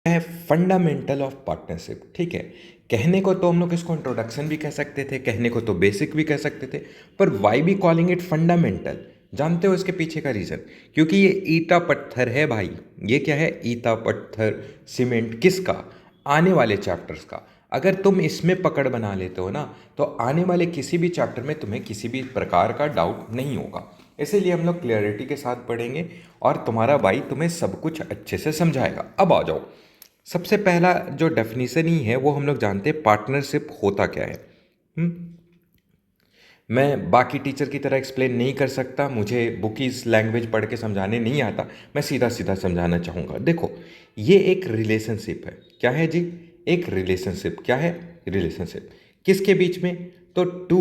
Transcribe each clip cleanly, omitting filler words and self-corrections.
है fundamental of partnership. ठीक है, कहने को तो हम लोग इसको इंट्रोडक्शन भी कह सकते थे, कहने को तो बेसिक भी कह सकते थे, पर why be calling it fundamental? जानते हो इसके पीछे का रीज़न? क्योंकि ये ईटा पत्थर है भाई। ये क्या है? ईटा पत्थर सीमेंट। किसका? आने वाले चैप्टर्स का। अगर तुम इसमें पकड़ बना लेते हो ना, तो आने वाले किसी भी चैप्टर में तुम्हें किसी भी प्रकार का डाउट नहीं होगा। इसीलिए हम लोग क्लियरिटी के साथ पढ़ेंगे और तुम्हारा भाई तुम्हें सब कुछ अच्छे से समझाएगा। अब आ जाओ, सबसे पहला जो डेफिनेशन ही है वो हम लोग जानते हैं पार्टनरशिप होता क्या है। मैं बाकी टीचर की तरह एक्सप्लेन नहीं कर सकता, मुझे बुकीज लैंग्वेज पढ़ के समझाने नहीं आता, मैं सीधा सीधा समझाना चाहूँगा। देखो, ये एक रिलेशनशिप है। क्या है जी? एक रिलेशनशिप। क्या है? रिलेशनशिप। किसके बीच में? तो टू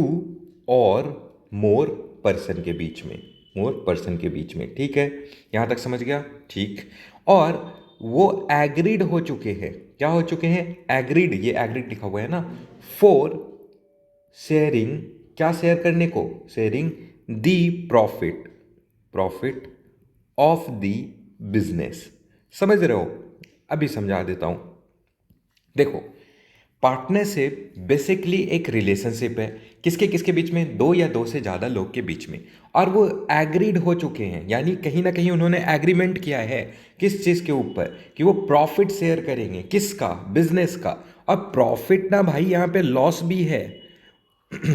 और मोर पर्सन के बीच में। मोर पर्सन के बीच में। ठीक है, यहाँ तक समझ गया? ठीक। और वो एग्रीड हो चुके हैं। क्या हो चुके हैं? एग्रीड। ये एग्रीड लिखा हुआ है ना, फॉर शेयरिंग। क्या शेयर करने को? Sharing the profit. Profit of the business. समझ रहे हो? अभी समझा देता हूं। देखो, पार्टनरशिप बेसिकली एक रिलेशनशिप है। किसके किसके बीच में? दो या दो से ज़्यादा लोग के बीच में। और वो एग्रीड हो चुके हैं, यानी कहीं ना कहीं उन्होंने एग्रीमेंट किया है। किस चीज़ के ऊपर? कि वो प्रॉफिट शेयर करेंगे। किसका? बिजनेस का। और प्रॉफिट ना भाई, यहाँ पे लॉस भी है।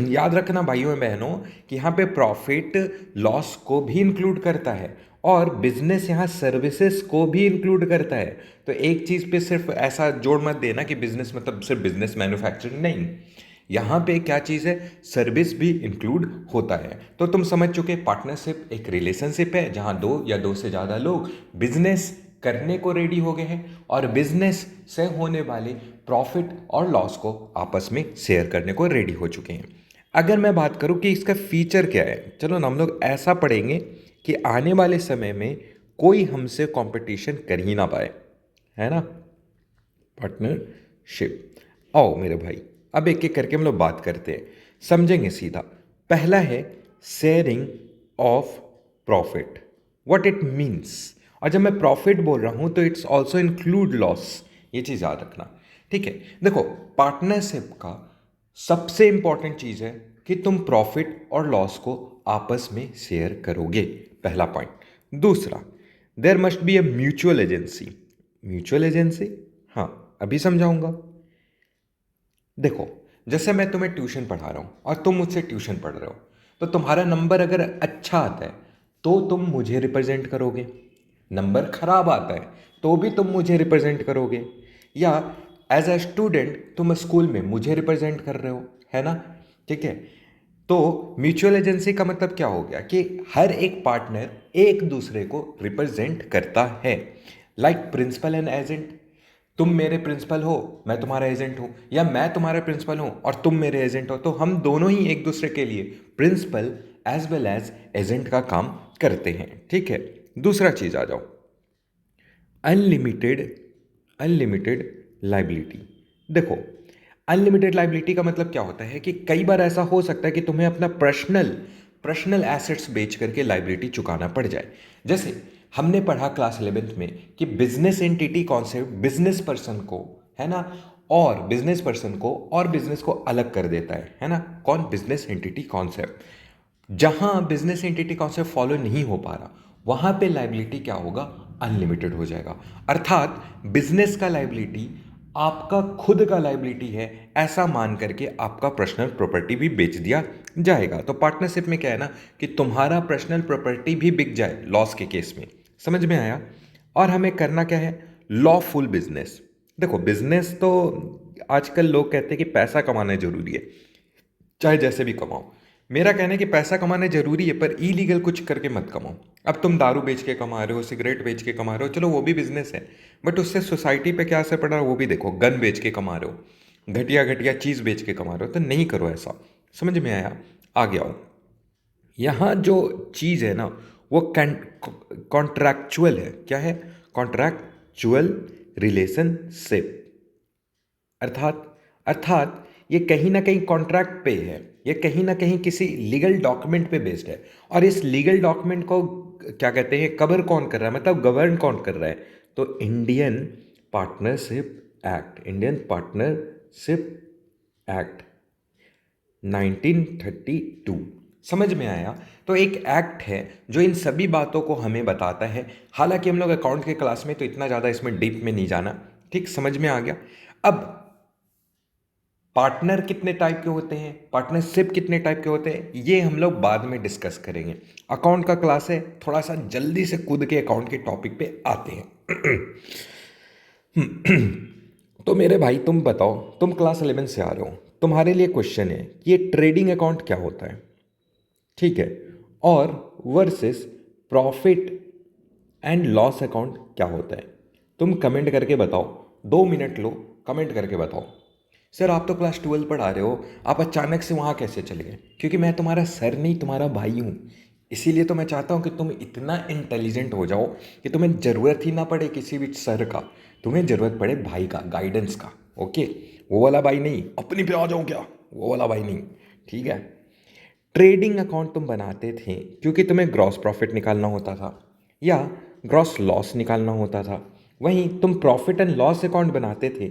याद रखना भाइयों बहनों कि यहाँ पे प्रॉफिट लॉस को भी इंक्लूड करता है, और बिजनेस यहाँ सर्विसेज को भी इंक्लूड करता है। तो एक चीज़ पे सिर्फ ऐसा जोड़ मत देना कि बिजनेस मतलब सिर्फ बिजनेस मैन्युफैक्चरिंग नहीं। यहाँ पे क्या चीज़ है? सर्विस भी इंक्लूड होता है। तो तुम समझ चुके, पार्टनरशिप एक रिलेशनशिप है जहाँ दो या दो से ज़्यादा लोग बिजनेस करने को रेडी हो गए हैं और बिजनेस से होने वाले प्रॉफिट और लॉस को आपस में शेयर करने को रेडी हो चुके हैं। अगर मैं बात करूं कि इसका फीचर क्या है, चलो ना हम लोग ऐसा पढ़ेंगे कि आने वाले समय में कोई हमसे कंपटीशन कर ही ना पाए, है ना? पार्टनरशिप। आओ मेरे भाई, अब एक एक करके हम लोग बात करते हैं, समझेंगे सीधा। पहला है sharing of profit. What it means? और जब मैं प्रॉफिट बोल रहा हूं तो इट्स ऑल्सो इंक्लूड लॉस। ये चीज़ याद रखना। ठीक है, देखो, पार्टनरशिप का सबसे इंपॉर्टेंट चीज़ है कि तुम प्रॉफिट और लॉस को आपस में शेयर करोगे। पहला पॉइंट। दूसरा, there must be a mutual agency. Mutual agency, हाँ, अभी समझाऊंगा। देखो, जैसे मैं तुम्हें ट्यूशन पढ़ा रहा हूँ और तुम मुझसे ट्यूशन पढ़ रहे हो, तो तुम्हारा नंबर अगर अच्छा आता है तो तुम मुझे रिप्रेजेंट करोगे। नंबर खराब आता है तो भी तुम मुझे रिप्रेजेंट करोगे। या एज अ स्टूडेंट तुम स्कूल में मुझे रिप्रेजेंट कर रहे हो, है ना? ठीक है। तो म्यूचुअल एजेंसी का मतलब क्या हो गया? कि हर एक पार्टनर एक दूसरे को रिप्रेजेंट करता है। Like principal and agent. तुम मेरे प्रिंसिपल हो, मैं तुम्हारा एजेंट हूं, या मैं तुम्हारा प्रिंसिपल हूं और तुम मेरे एजेंट हो, तो हम दोनों ही एक दूसरे के लिए principal as well as agent का काम करते हैं। ठीक है। दूसरा चीज आ जाओ, अनलिमिटेड। Unlimited liability. देखो, अनलिमिटेड लाइबिलिटी का मतलब क्या होता है कि कई बार ऐसा हो सकता है कि तुम्हें अपना पर्सनल पर्सनल एसेट्स बेच करके लाइबिलिटी चुकाना पड़ जाए। जैसे हमने पढ़ा क्लास 11th में कि business entity concept business person को, है ना, और बिजनेस पर्सन को और बिजनेस को अलग कर देता है ना? कौन? Business entity concept. जहां बिजनेस एंटिटी कॉन्सेप्ट फॉलो नहीं हो पा रहा, वहां पे लाइबिलिटी क्या होगा? अनलिमिटेड हो जाएगा। अर्थात बिजनेस का लाइबिलिटी आपका खुद का लाइबिलिटी है ऐसा मान करके आपका पर्सनल प्रॉपर्टी भी बेच दिया जाएगा। तो पार्टनरशिप में क्या है ना, कि तुम्हारा पर्सनल प्रॉपर्टी भी बिक जाए लॉस के केस में। समझ में आया? और हमें करना क्या है? Lawful business. देखो, बिजनेस तो आजकल लोग कहते हैं कि पैसा कमाना जरूरी है, चाहे जैसे भी कमाओ। मेरा कहना है कि पैसा कमाना जरूरी है, पर इलीगल कुछ करके मत कमाओ। अब तुम दारू बेच के कमा रहे हो, सिगरेट बेच के कमा रहे हो, चलो वो भी बिजनेस है, बट उससे सोसाइटी पे क्या असर पड़ रहा है वो भी देखो। गन बेच के कमा रहे हो, घटिया घटिया चीज़ बेच के कमा रहे हो, तो नहीं करो ऐसा। समझ में आया? आगे आओ। यहाँ जो चीज़ है ना, वो कॉन्ट्रैक्चुअल है। क्या है? Contractual relationship. अर्थात अर्थात ये कहीं ना कहीं कॉन्ट्रैक्ट पे है, ये कहीं ना कहीं किसी लीगल डॉक्यूमेंट पे बेस्ड है। और इस लीगल डॉक्यूमेंट को क्या कहते हैं, कवर कौन कर रहा है, मतलब गवर्न कौन कर रहा है? तो Indian partnership act, Indian partnership act 1932। समझ में आया? तो एक एक्ट है जो इन सभी बातों को हमें बताता है। हालांकि हम लोग अकाउंट के क्लास में तो इतना ज़्यादा इसमें डीप में नहीं जाना। ठीक, समझ में आ गया? अब पार्टनर कितने टाइप के होते हैं, पार्टनरशिप कितने टाइप के होते हैं, ये हम लोग बाद में डिस्कस करेंगे। अकाउंट का क्लास है, थोड़ा सा जल्दी से कूद के अकाउंट के टॉपिक पे आते हैं। तो मेरे भाई तुम बताओ, तुम क्लास 11 से आ रहे हो, तुम्हारे लिए क्वेश्चन है कि ये ट्रेडिंग अकाउंट क्या होता है, ठीक है, और versus profit and loss account क्या होता है। तुम कमेंट करके बताओ, 2 मिनट लो, कमेंट करके बताओ। सर आप तो क्लास 12 पढ़ा रहे हो, आप अचानक से वहाँ कैसे चले गए? क्योंकि मैं तुम्हारा सर नहीं, तुम्हारा भाई हूँ। इसीलिए तो मैं चाहता हूँ कि तुम इतना इंटेलिजेंट हो जाओ कि तुम्हें ज़रूरत ही ना पड़े किसी भी सर का, तुम्हें ज़रूरत पड़े भाई का, गाइडेंस का। ओके, वो वाला भाई नहीं, अपनी पे आ जाओ क्या, वो वाला भाई नहीं, ठीक है। ट्रेडिंग अकाउंट तुम बनाते थे क्योंकि तुम्हें ग्रॉस प्रॉफिट निकालना होता था या ग्रॉस लॉस निकालना होता था। वहीं तुम प्रॉफिट एंड लॉस अकाउंट बनाते थे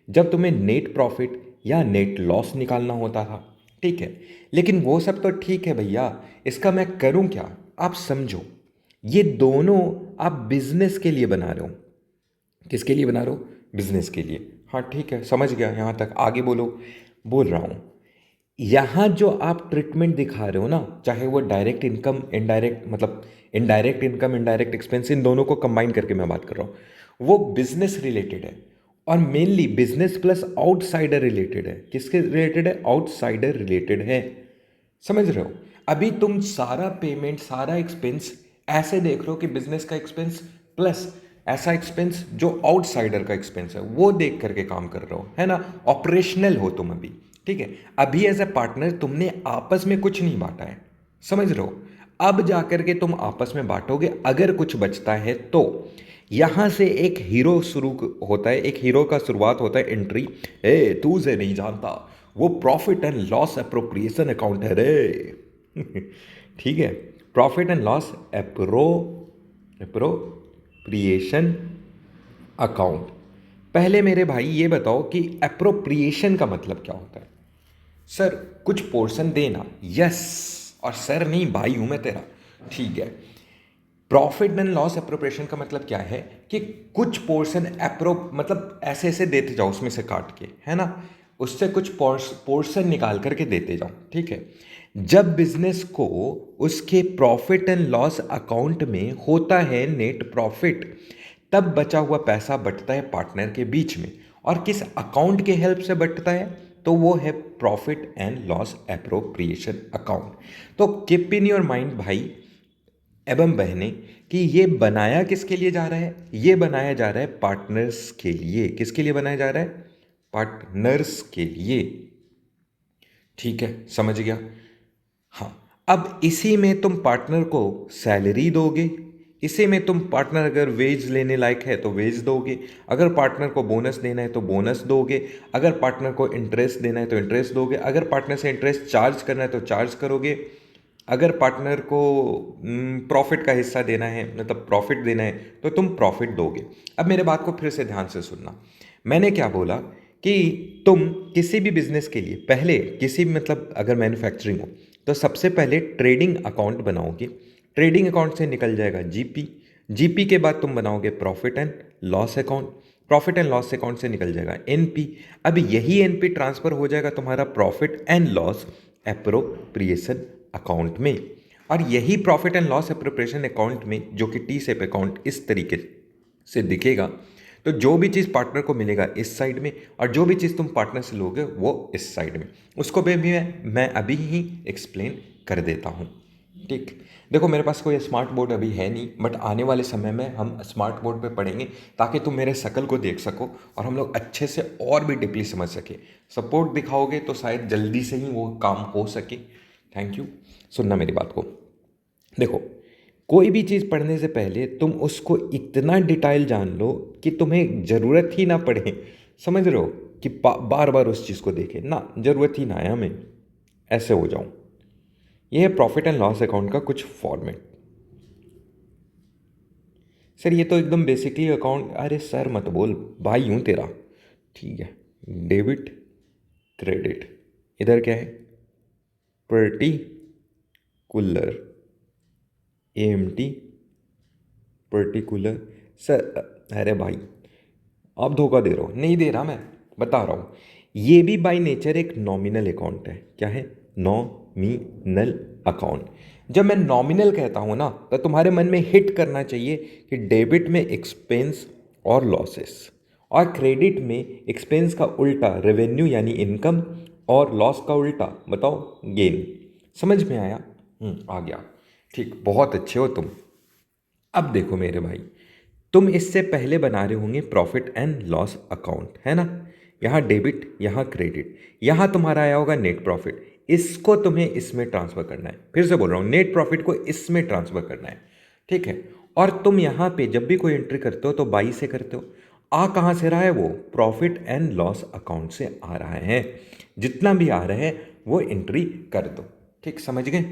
जब तुम्हें नेट प्रॉफिट या नेट लॉस निकालना होता था, ठीक है। लेकिन वो सब तो ठीक है भैया, इसका मैं करूं क्या, आप समझो। ये दोनों आप बिजनेस के लिए बना रहे हो। किसके लिए बना रहे हो? बिजनेस के लिए। हाँ ठीक है, समझ गया, यहाँ तक आगे बोलो। बोल रहा हूँ, यहाँ जो आप ट्रीटमेंट दिखा रहे हो ना, चाहे वो डायरेक्ट इनकम इनडायरेक्ट, मतलब इनडायरेक्ट इनकम इनडायरेक्ट एक्सपेंस, इन दोनों को कंबाइन करके मैं बात कर रहा हूँ, वो बिजनेस रिलेटेड है। और mainly business plus outsider related है। किसके रिलेटेड है? आउटसाइडर रिलेटेड है। समझ रहे हो? अभी तुम सारा पेमेंट, सारा एक्सपेंस ऐसे देख रहे हो कि बिजनेस का एक्सपेंस प्लस ऐसा एक्सपेंस जो आउटसाइडर का एक्सपेंस है, वो देख करके काम कर रहे हो, है ना? ऑपरेशनल हो तुम अभी, ठीक है। अभी एज ए पार्टनर तुमने आपस में कुछ नहीं बांटा है, समझ रहे हो? अब जाकर के तुम आपस में बांटोगे, अगर कुछ बचता है तो यहां से एक हीरो शुरू होता है, एक हीरो का शुरुआत होता है एंट्री। ए तू उसे नहीं जानता, वो profit and loss appropriation account है रे। ठीक है, profit and loss appropriation account. पहले मेरे भाई ये बताओ कि अप्रोप्रिएशन का मतलब क्या होता है? सर कुछ पोर्शन देना। यस, और सर नहीं, भाई हूं मैं तेरा, ठीक है। प्रॉफिट एंड लॉस अप्रोप्रिएशन का मतलब क्या है कि कुछ पोर्शन मतलब ऐसे ऐसे देते जाओ, उसमें से काट के, है ना, उससे कुछ पोर्शन निकाल करके देते जाओ, ठीक है। जब बिजनेस को उसके प्रॉफिट एंड लॉस अकाउंट में होता है नेट प्रॉफिट, तब बचा हुआ पैसा बंटता है पार्टनर के बीच में। और किस अकाउंट के हेल्प से बंटता है? तो वो है profit and loss appropriation account. तो कीप इन योर माइंड भाई एवं बहनें कि ये बनाया किसके लिए जा रहा है? ये बनाया जा रहा है पार्टनर्स के लिए। किसके लिए बनाया जा रहा है? पार्टनर्स के लिए, ठीक है, समझ गया। हाँ, अब इसी में तुम पार्टनर को सैलरी दोगे, इसी में तुम पार्टनर अगर वेज लेने लायक है तो वेज दोगे, अगर पार्टनर को बोनस देना है तो बोनस दोगे, अगर पार्टनर को इंटरेस्ट देना है तो इंटरेस्ट दोगे, अगर पार्टनर से इंटरेस्ट चार्ज करना है तो चार्ज करोगे, अगर पार्टनर को प्रॉफिट का हिस्सा देना है, मतलब प्रॉफिट देना है, तो तुम प्रॉफिट दोगे। अब मेरे बात को फिर से ध्यान से सुनना। मैंने क्या बोला कि तुम किसी भी बिजनेस के लिए पहले, किसी भी मतलब अगर मैन्युफैक्चरिंग हो तो सबसे पहले ट्रेडिंग अकाउंट बनाओगे। ट्रेडिंग अकाउंट से निकल जाएगा जीपी, जीपी के बाद तुम बनाओगे profit and loss account, profit and loss account से निकल जाएगा एनपी। अब यही एनपी ट्रांसफर हो जाएगा तुम्हारा profit and loss appropriation account में। और यही profit and loss appropriation account में, जो कि टी सेप अकाउंट इस तरीके से दिखेगा, तो जो भी चीज़ पार्टनर को मिलेगा इस साइड में, और जो भी चीज़ तुम पार्टनर से लोगे वो इस साइड में, उसको भी मैं अभी ही एक्सप्लेन कर देता हूँ। ठीक, देखो मेरे पास कोई स्मार्ट बोर्ड अभी है नहीं, बट आने वाले समय में हम स्मार्ट बोर्ड पे पढ़ेंगे ताकि तुम मेरे शकल को देख सको और हम लोग अच्छे से और भी डीपली समझ सके। सपोर्ट दिखाओगे तो शायद जल्दी से ही वो काम हो सके। Thank you. सुनना मेरी बात को, देखो कोई भी चीज़ पढ़ने से पहले तुम उसको इतना डिटेल जान लो कि तुम्हें ज़रूरत ही ना पड़े, समझ रहे हो, कि बार बार उस चीज़ को देखे ना, ज़रूरत ही ना है हमें, ऐसे हो जाऊं। यह है प्रॉफिट एंड लॉस अकाउंट का कुछ फॉर्मेट। सर ये तो एकदम बेसिकली अकाउंट, अरे सर मत बोल, भाई हूँ तेरा। ठीक है, डेबिट क्रेडिट, इधर क्या है, पर्टिकुलर, AMT पर्टिकुलर। सर अरे भाई आप धोखा दे रहे हो, नहीं दे रहा, मैं बता रहा हूँ। ये भी बाय नेचर एक नॉमिनल अकाउंट है। क्या है, नॉमिनल अकाउंट। जब मैं नॉमिनल कहता हूँ ना, तो तुम्हारे मन में हिट करना चाहिए कि डेबिट में एक्सपेंस और लॉसेस, और क्रेडिट में एक्सपेंस का उल्टा रेवेन्यू यानी इनकम, और लॉस का उल्टा बताओ गेन। समझ में आया? आ गया। ठीक, बहुत अच्छे हो तुम। अब देखो मेरे भाई, तुम इससे पहले बना रहे होंगे प्रॉफिट एंड लॉस अकाउंट, है ना। यहाँ डेबिट, यहाँ क्रेडिट, यहाँ तुम्हारा आया होगा नेट प्रॉफिट। इसको तुम्हें इसमें ट्रांसफर करना है। फिर से बोल रहा हूँ, नेट प्रॉफिट को इसमें ट्रांसफर करना है। ठीक है। और तुम यहाँ पे जब भी कोई एंट्री करते हो तो बाई से करते हो। आ कहाँ से रहा है वो, प्रॉफिट एंड लॉस अकाउंट से आ रहा है। जितना भी आ रहा है वो एंट्री कर दो। ठीक, समझ गए?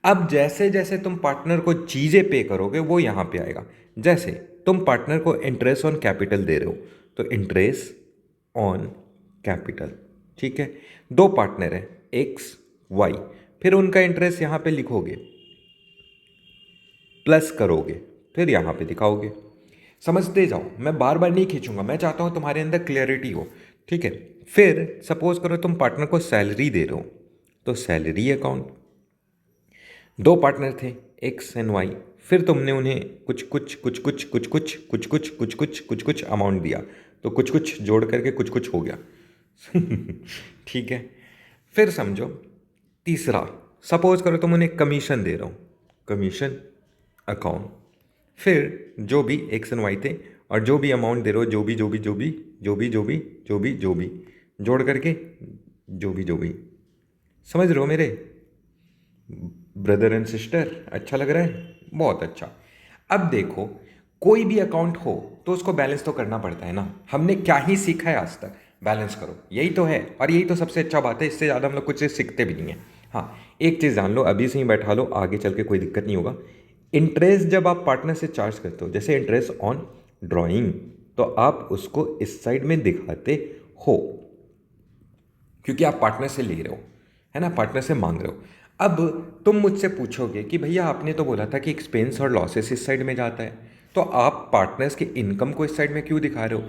अब जैसे जैसे तुम पार्टनर को चीज़ें पे करोगे वो यहाँ पे आएगा। जैसे तुम पार्टनर को इंटरेस्ट ऑन कैपिटल दे रहे हो, तो इंटरेस्ट ऑन कैपिटल। ठीक है, दो पार्टनर है एक्स वाई, फिर उनका इंटरेस्ट यहाँ पे लिखोगे, प्लस करोगे, फिर यहाँ पे दिखाओगे। समझते जाओ, मैं बार बार नहीं खींचूंगा, मैं चाहता हूँ तुम्हारे अंदर क्लियरिटी हो। ठीक है। फिर सपोज करो तुम पार्टनर को सैलरी दे रहे हो, तो सैलरी अकाउंट। दो पार्टनर थे एक्स एंड वाई, फिर तुमने उन्हें कुछ कुछ कुछ कुछ कुछ कुछ कुछ कुछ कुछ कुछ कुछ कुछ अमाउंट दिया, तो कुछ कुछ जोड़ करके कुछ कुछ हो गया। ठीक है। फिर समझो तीसरा, सपोज करो तुम उन्हें कमीशन दे रहे हो, कमीशन अकाउंट। फिर जो भी एक्स एंड वाई थे, और जो भी अमाउंट दे रहे हो, जो भी जो भी जो भी जो भी जो भी जो भी जो भी जोड़ करके जो भी। समझ रहे हो मेरे ब्रदर एंड सिस्टर? अच्छा लग रहा है, बहुत अच्छा। अब देखो, कोई भी अकाउंट हो तो उसको बैलेंस तो करना पड़ता है ना। हमने क्या ही सीखा है आज तक, बैलेंस करो, यही तो है। और यही तो सबसे अच्छा बात है, इससे ज़्यादा हम लोग कुछ सीखते भी नहीं है। हाँ, एक चीज़ जान लो, अभी से ही बैठा लो, आगे चल के कोई दिक्कत नहीं होगा। इंटरेस्ट जब आप पार्टनर से चार्ज करते हो, जैसे इंटरेस्ट ऑन ड्राइंग, तो आप उसको इस साइड में दिखाते हो, क्योंकि आप पार्टनर से ले रहे हो, है ना, पार्टनर से मांग रहे हो। अब तुम मुझसे पूछोगे कि भैया आपने तो बोला था कि एक्सपेंस और लॉसेस इस साइड में जाता है, तो आप पार्टनर्स के इनकम को इस साइड में क्यों दिखा रहे हो?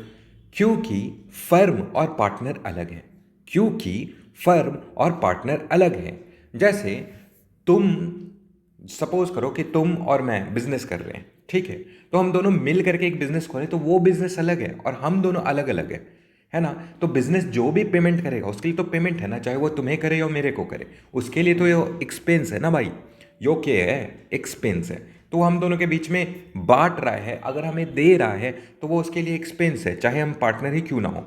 क्योंकि फर्म और पार्टनर अलग हैं। क्योंकि फर्म और पार्टनर अलग हैं। जैसे तुम सपोज करो कि तुम और मैं बिजनेस कर रहे हैं, ठीक है, तो हम दोनों मिल करके एक बिजनेस खोलें, तो वो बिजनेस अलग है और हम दोनों अलग अलग है ना। तो बिजनेस जो भी पेमेंट करेगा उसके लिए तो पेमेंट है ना, चाहे वो तुम्हें करे या मेरे को करे, उसके लिए तो ये एक्सपेंस है ना भाई। यो क्या है, एक्सपेंस है। तो वो हम दोनों के बीच में बांट रहा है, अगर हमें दे रहा है तो वो उसके लिए एक्सपेंस है, चाहे हम पार्टनर ही क्यों ना हो।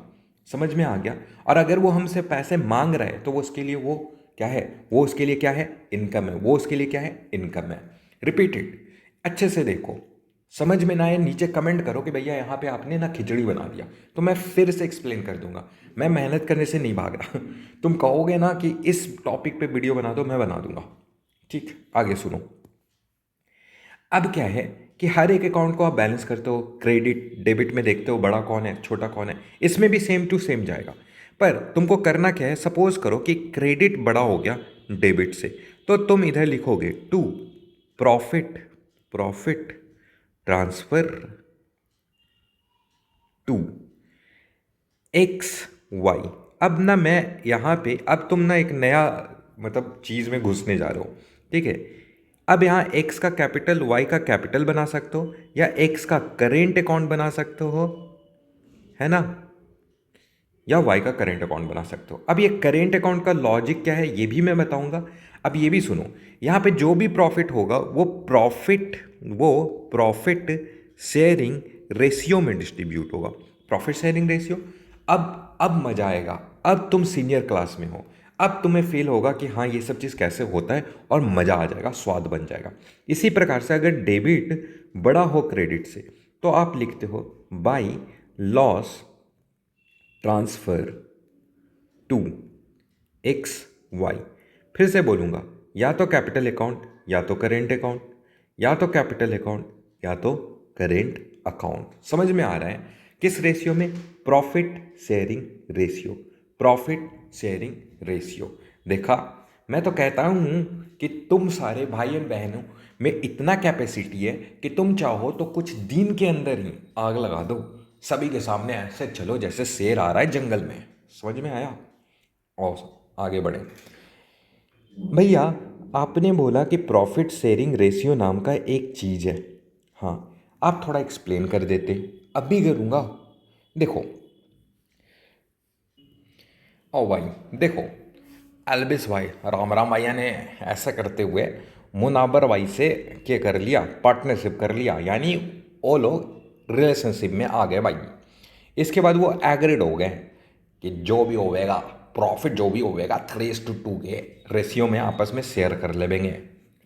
समझ में आ गया? और अगर वो हमसे पैसे मांग रहा है तो वो उसके लिए वो क्या है, वो उसके लिए क्या है, इनकम है। वो उसके लिए क्या है, इनकम है। रिपीटेड, अच्छे से देखो। समझ में ना आए नीचे कमेंट करो कि भैया यहाँ पे आपने ना खिचड़ी बना दिया, तो मैं फिर से एक्सप्लेन कर दूंगा। मैं मेहनत करने से नहीं भाग रहा। तुम कहोगे ना कि इस टॉपिक पे वीडियो बना दो, मैं बना दूंगा। ठीक, आगे सुनो। अब क्या है कि हर एक अकाउंट को आप बैलेंस करते हो, क्रेडिट डेबिट में देखते हो बड़ा कौन है छोटा कौन है, इसमें भी सेम टू सेम जाएगा। पर तुमको करना क्या है, सपोज करो कि क्रेडिट बड़ा हो गया डेबिट से, तो तुम इधर लिखोगे to profit, profit transfer to x y. अब ना मैं यहाँ पे, अब तुम ना एक नया मतलब चीज़ में घुसने जा रहे हो, ठीक है। अब यहाँ एक्स का कैपिटल वाई का कैपिटल बना सकते हो, या एक्स का करेंट अकाउंट बना सकते हो, है ना, या वाई का करेंट अकाउंट बना सकते हो। अब ये करेंट अकाउंट का लॉजिक क्या है ये भी मैं बताऊंगा। अब ये भी सुनो, यहाँ पे जो भी प्रॉफिट होगा वो प्रॉफिट शेयरिंग रेशियो में डिस्ट्रीब्यूट होगा। Profit sharing ratio. अब मजा आएगा, अब तुम सीनियर क्लास में हो, अब तुम्हें फील होगा कि हाँ ये सब चीज़ कैसे होता है, और मज़ा आ जाएगा, स्वाद बन जाएगा। इसी प्रकार से अगर डेबिट बड़ा हो क्रेडिट से, तो आप लिखते हो by loss transfer to x y. फिर से बोलूँगा, या तो कैपिटल अकाउंट या तो करेंट अकाउंट, या तो कैपिटल अकाउंट या तो करेंट अकाउंट। समझ में आ रहा है? किस रेशियो में? Profit sharing ratio. Profit sharing ratio. देखा, मैं तो कहता हूं कि तुम सारे भाई एंड बहनों में इतना कैपेसिटी है कि तुम चाहो तो कुछ दिन के अंदर ही आग लगा दो, सभी के सामने ऐसे चलो जैसे शेर आ रहा है जंगल में। समझ में आया? और आगे बढ़े भैया। आपने बोला कि प्रॉफिट शेयरिंग रेशियो नाम का एक चीज़ है। हाँ, आप थोड़ा एक्सप्लेन कर देते। अभी करूँगा। देखो ओ भाई, देखो एल्बिस भाई, राम राम भैया ने ऐसा करते हुए मुनाबर भाई से क्या कर लिया, पार्टनरशिप कर लिया, यानी वो लोग रिलेशनशिप में आ गए भाई। इसके बाद वो एग्रीड हो गए कि जो भी होवेगा, प्रॉफिट जो भी होवेगा 3:2 के रेशियो में आपस में शेयर कर लेंगे।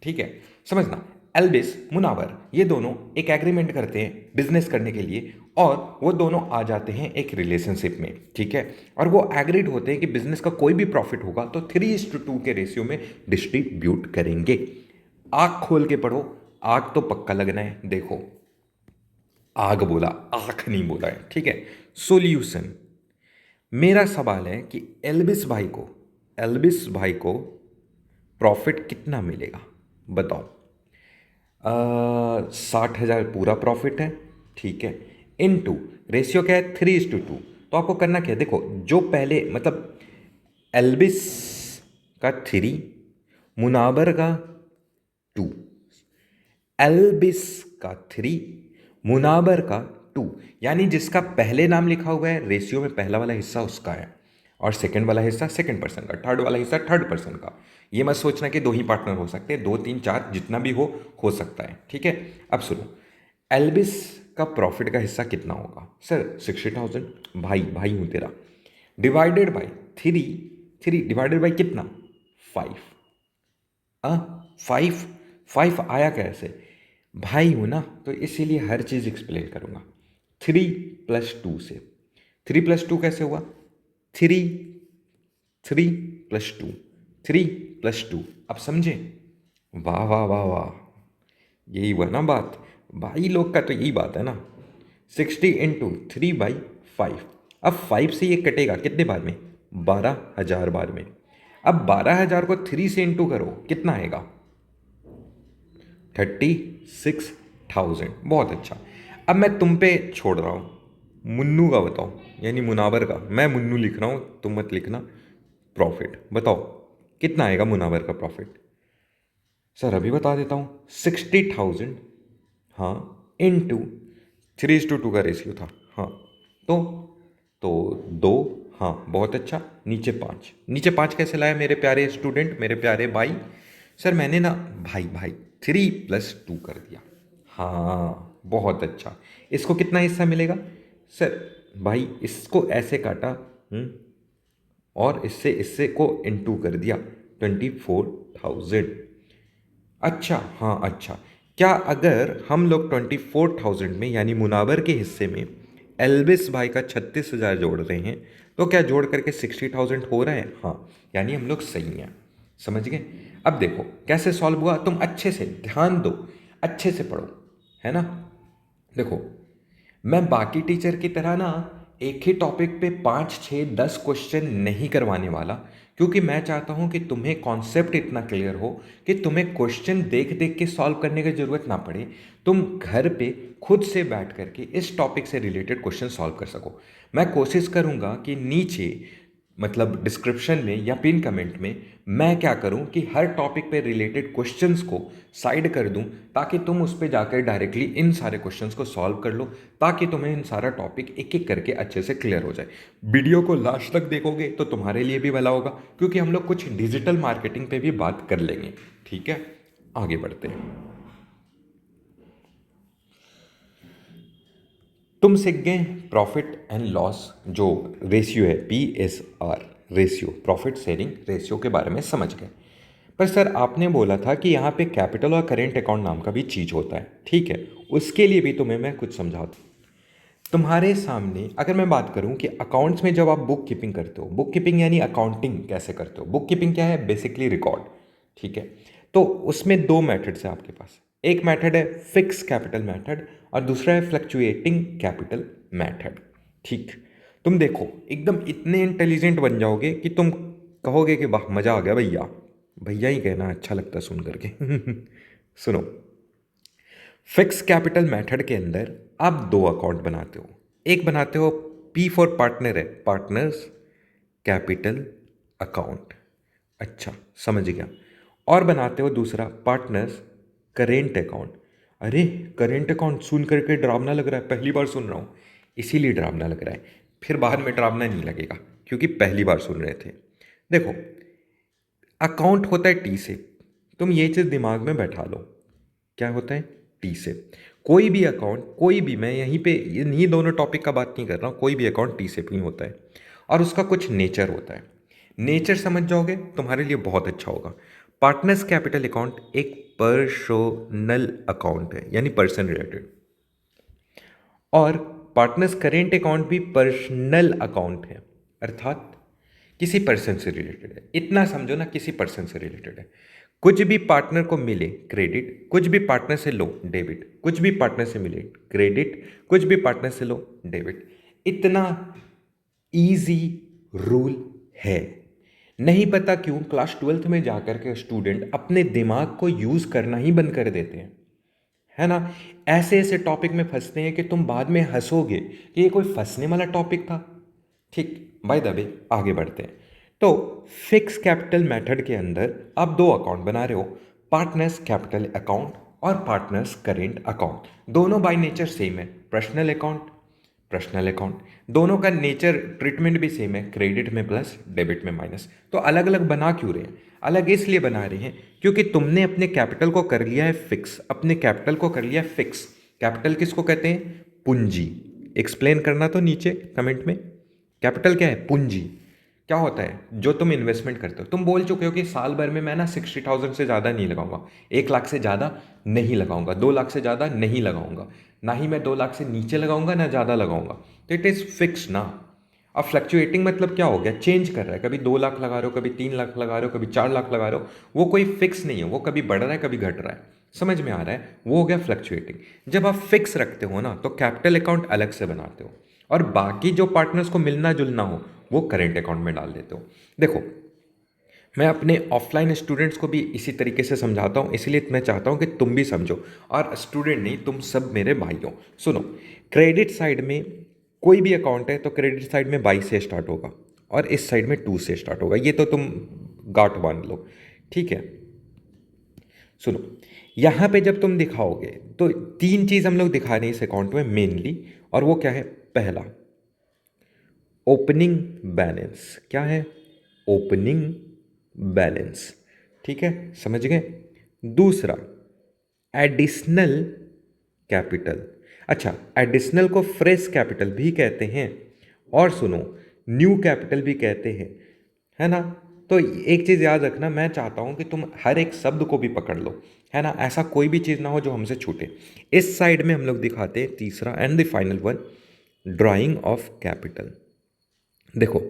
ठीक है, समझना। एल्बिस मुनावर ये दोनों एक एग्रीमेंट करते हैं बिजनेस करने के लिए, और वो दोनों आ जाते हैं एक रिलेशनशिप में। ठीक है, और वो एग्रीड होते हैं कि बिजनेस का कोई भी प्रॉफिट होगा तो 3:2 के रेशियो में डिस्ट्रीब्यूट करेंगे। आग खोल के पढ़ो, आग तो पक्का लगना है। देखो, आग बोला, आंख नहीं बोला है। ठीक है, सोल्यूशन। मेरा सवाल है कि एल्बिस भाई को प्रॉफिट कितना मिलेगा, बताओ। 60,000 पूरा प्रॉफिट है। ठीक है, इनटू रेशियो क्या है? 3:2। तो आपको करना क्या है? देखो, जो पहले मतलब एल्बिस का 3, मुनाबर का 2, एल्बिस का 3, मुनाबर का 2, यानी जिसका पहले नाम लिखा हुआ है रेशियो में पहला वाला हिस्सा उसका है, और सेकंड वाला हिस्सा सेकंड पर्सन का, थर्ड वाला हिस्सा थर्ड पर्सन का। ये मत सोचना कि दो ही पार्टनर हो सकते हैं, 2 3 4 जितना भी हो सकता है। ठीक है, अब सुनो, एल्बिस का प्रॉफिट का हिस्सा कितना होगा? सर 60,000। भाई भाई हूँ तेरा, डिवाइडेड बाई 3। 3 डिवाइडेड बाई कितना? 5। 5। 5 आया कैसे? भाई हूं ना, तो इसीलिए हर चीज़ एक्सप्लेन करूंगा। 3+2 से। 3+2 कैसे हुआ? 3, 3+2, 3+2। अब समझे? वाह वाह वाह वाह, यही हुआ ना बात। भाई लोग का तो यही बात है ना। 60 × 3/5। अब 5 से ये कटेगा कितने बार में? 12,000 बार में। अब 12,000 को 3 से इंटू करो, कितना आएगा? 36,000। बहुत अच्छा। अब मैं तुम पे छोड़ रहा हूँ, मुन्नू का बताओ, यानी मुनावर का। मैं मुन्नू लिख रहा हूँ, तुम मत लिखना। प्रॉफिट बताओ कितना आएगा मुनावर का प्रॉफिट? सर अभी बता देता हूँ, 60,000। हाँ, इनटू 3:2 का रेशियो था। हाँ, तो तो 2। हाँ बहुत अच्छा, नीचे 5। नीचे 5 कैसे लाया मेरे प्यारे स्टूडेंट, मेरे प्यारे भाई? सर मैंने ना, भाई भाई 3+2 कर दिया। हाँ बहुत अच्छा। इसको कितना हिस्सा मिलेगा? सर भाई इसको ऐसे काटा, और इससे इससे को इनटू कर दिया, 24,000। अच्छा, हाँ अच्छा। क्या अगर हम लोग 24,000 में, यानी मुनावर के हिस्से में एल्बिस भाई का 36,000 जोड़ रहे हैं, तो क्या जोड़ करके 60,000 हो रहा है? हाँ, यानी हम लोग सही हैं। समझ गए? अब देखो कैसे सॉल्व हुआ, तुम अच्छे से ध्यान दो, अच्छे से पढ़ो, है ना। देखो, मैं बाकी टीचर की तरह ना एक ही टॉपिक पे 5 6 10 क्वेश्चन नहीं करवाने वाला, क्योंकि मैं चाहता हूं कि तुम्हें कॉन्सेप्ट इतना क्लियर हो कि तुम्हें क्वेश्चन देख देख के सॉल्व करने की ज़रूरत ना पड़े। तुम घर पे खुद से बैठ करके इस टॉपिक से रिलेटेड क्वेश्चन सॉल्व कर सको। मैं कोशिश करूंगा कि नीचे मतलब डिस्क्रिप्शन में या पिन कमेंट में मैं क्या करूं कि हर टॉपिक पे रिलेटेड क्वेश्चंस को साइड कर दूं, ताकि तुम उस पे जाकर डायरेक्टली इन सारे क्वेश्चंस को सॉल्व कर लो, ताकि तुम्हें इन सारा टॉपिक एक एक करके अच्छे से क्लियर हो जाए। वीडियो को लास्ट तक देखोगे तो तुम्हारे लिए भी भला होगा, क्योंकि हम लोग कुछ डिजिटल मार्केटिंग पे भी बात कर लेंगे। ठीक है, आगे बढ़ते हैं। तुम सीख गए प्रॉफिट एंड लॉस जो रेशियो है, PSR ratio, profit sharing ratio के बारे में समझ गए। पर सर आपने बोला था कि यहाँ पे कैपिटल और करेंट अकाउंट नाम का भी चीज़ होता है। ठीक है, उसके लिए भी तुम्हें मैं कुछ समझाता हूँ। तुम्हारे सामने अगर मैं बात करूँ कि अकाउंट्स में जब आप बुक कीपिंग करते हो, बुक कीपिंग यानी अकाउंटिंग कैसे करते हो, बुक कीपिंग क्या है? Basically record. ठीक है, तो उसमें 2 मेथड्स हैं आपके पास। एक मेथड है फिक्स कैपिटल मेथड और दूसरा है फ्लक्चुएटिंग कैपिटल मेथड। ठीक, तुम देखो एकदम इतने इंटेलिजेंट बन जाओगे कि तुम कहोगे कि वाह मज़ा आ गया भैया। भैया ही कहना अच्छा लगता है सुन करके। सुनो, फिक्स कैपिटल मेथड के अंदर आप दो अकाउंट बनाते हो। एक बनाते हो पी फॉर पार्टनर है, पार्टनर्स कैपिटल अकाउंट। अच्छा, समझ गया। और बनाते हो दूसरा पार्टनर्स करेंट अकाउंट। अरे, करेंट अकाउंट सुन करके डरावना लग रहा है, पहली बार सुन रहा हूँ, इसीलिए डरावना लग रहा है। फिर बाद में डरावना नहीं लगेगा क्योंकि पहली बार सुन रहे थे। देखो, अकाउंट होता है टी से, तुम ये चीज़ दिमाग में बैठा लो। क्या होता है? टी से। कोई भी अकाउंट, कोई भी, मैं यहीं पे इन्हीं दोनों टॉपिक का बात नहीं कर रहा हूँ, कोई भी अकाउंट टी से ही होता है और उसका कुछ नेचर होता है। नेचर समझ जाओगे तुम्हारे लिए बहुत अच्छा होगा। पार्टनर्स कैपिटल अकाउंट एक पर्सनल अकाउंट है, यानी पर्सन रिलेटेड, और पार्टनर्स करेंट अकाउंट भी पर्सनल अकाउंट है, अर्थात किसी पर्सन से रिलेटेड है। इतना समझो ना, किसी पर्सन से रिलेटेड है। कुछ भी पार्टनर को मिले क्रेडिट, कुछ भी पार्टनर से लो डेबिट, कुछ भी पार्टनर से मिले क्रेडिट, कुछ भी पार्टनर से लो डेबिट। इतना इजी रूल है। नहीं पता क्यों क्लास 12th में जाकर के स्टूडेंट अपने दिमाग को यूज करना ही बंद कर देते हैं, है ना। ऐसे ऐसे टॉपिक में फंसते हैं कि तुम बाद में हंसोगे कि ये कोई फंसने वाला टॉपिक था। ठीक, बाय द वे आगे बढ़ते हैं। तो फिक्स कैपिटल मेथड के अंदर आप दो अकाउंट बना रहे हो, पार्टनर्स कैपिटल अकाउंट और पार्टनर्स करेंट अकाउंट। दोनों बाय नेचर सेम है, पर्सनल अकाउंट, पर्सनल अकाउंट। दोनों का नेचर ट्रीटमेंट भी सेम है, क्रेडिट में प्लस डेबिट में माइनस। तो अलग अलग बना क्यों रहे हैं? अलग इसलिए बना रहे हैं क्योंकि तुमने अपने कैपिटल को कर लिया है फिक्स, अपने कैपिटल को कर लिया है फिक्स। कैपिटल किसको कहते हैं? पूंजी। एक्सप्लेन करना तो नीचे कमेंट में। कैपिटल क्या है? पूंजी। क्या होता है? जो तुम इन्वेस्टमेंट करते हो। तुम बोल चुके हो कि साल भर में मैं ना 60,000 से ज़्यादा नहीं लगाऊंगा, 1 लाख से ज़्यादा नहीं लगाऊंगा, 2 लाख से ज़्यादा नहीं लगाऊंगा, ना ही मैं 2 लाख से नीचे लगाऊंगा ना ज़्यादा लगाऊंगा। तो इट इज़ फिक्स ना। अब फ्लक्चुएटिंग मतलब क्या हो गया? चेंज कर रहा है, कभी 2 लाख लगा रहे हो, कभी 3 लाख लगा रहे हो, कभी 4 लाख लगा रहे हो। वो कोई फिक्स नहीं है, वो कभी बढ़ रहा है कभी घट रहा है। समझ में आ रहा है? वो हो गया फ्लक्चुएटिंग। जब आप फिक्स रखते हो ना, तो कैपिटल अकाउंट अलग से बनाते हो और बाकी जो पार्टनर्स को मिलना जुलना हो वो करेंट अकाउंट में डाल देते हो। देखो, मैं अपने ऑफलाइन स्टूडेंट्स को भी इसी तरीके से समझाता हूँ, इसलिए मैं चाहता हूँ कि तुम भी समझो, और स्टूडेंट नहीं, तुम सब मेरे भाई हो। सुनो, क्रेडिट साइड में कोई भी अकाउंट है तो क्रेडिट साइड में 22 से स्टार्ट होगा और इस साइड में 2 से स्टार्ट होगा, ये तो तुम गांठ बांध लो। ठीक है, सुनो, यहाँ पे जब तुम दिखाओगे तो तीन चीज़ हम लोग दिखा रहे हैं इस अकाउंट में मेनली, और वो क्या है? पहला, ओपनिंग बैलेंस। क्या है? Opening balance. ठीक है, समझ गए। दूसरा, एडिशनल कैपिटल। अच्छा, एडिशनल को फ्रेश कैपिटल भी कहते हैं और सुनो, न्यू कैपिटल भी कहते हैं, है ना। तो एक चीज़ याद रखना, मैं चाहता हूं कि तुम हर एक शब्द को भी पकड़ लो, है ना, ऐसा कोई भी चीज़ ना हो जो हमसे छूटे। इस साइड में हम लोग दिखाते हैं तीसरा and the final one, drying of capital. देखो,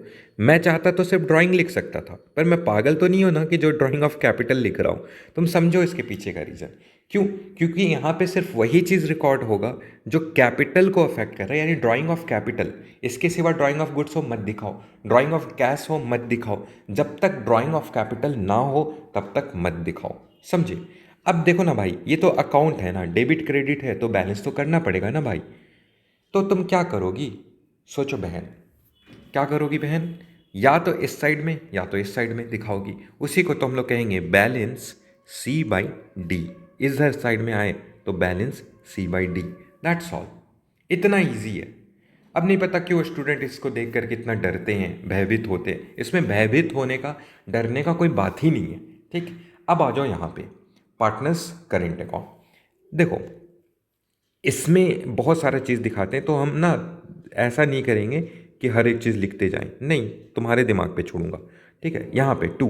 मैं चाहता तो सिर्फ ड्राइंग लिख सकता था, पर मैं पागल तो नहीं हूं ना कि जो ड्राइंग ऑफ कैपिटल लिख रहा हूं। तुम समझो इसके पीछे का रीज़न क्यों। क्योंकि यहाँ पे सिर्फ वही चीज़ रिकॉर्ड होगा जो कैपिटल को अफेक्ट कर रहा है, यानी ड्राइंग ऑफ कैपिटल। इसके सिवा ड्राइंग ऑफ गुड्स हो मत दिखाओ, ड्राइंग ऑफ कैश हो मत दिखाओ, जब तक ड्राइंग ऑफ कैपिटल ना हो तब तक मत दिखाओ। समझे? अब देखो ना भाई, ये तो अकाउंट है ना, डेबिट क्रेडिट है, तो बैलेंस तो करना पड़ेगा ना भाई। तो तुम क्या करोगी? सोचो बहन, क्या करोगी बहन? या तो इस साइड में या तो इस साइड में दिखाओगी। उसी को तो हम लोग कहेंगे बैलेंस C/D। इधर साइड में आए तो बैलेंस C/D। That's all. इतना इजी है। अब नहीं पता क्यों स्टूडेंट इसको देख कर कितना डरते हैं, भयभीत होते हैं। इसमें भयभीत होने का, डरने का कोई बात ही नहीं है। ठीक, अब आ जाओ यहाँ पे, पार्टनर्स करेंट अकाउंट। देखो, इसमें बहुत सारा चीज़ दिखाते हैं, तो हम ना ऐसा नहीं करेंगे कि हर एक चीज़ लिखते जाएं, नहीं, तुम्हारे दिमाग पे छोड़ूंगा। ठीक है, यहाँ पे 2,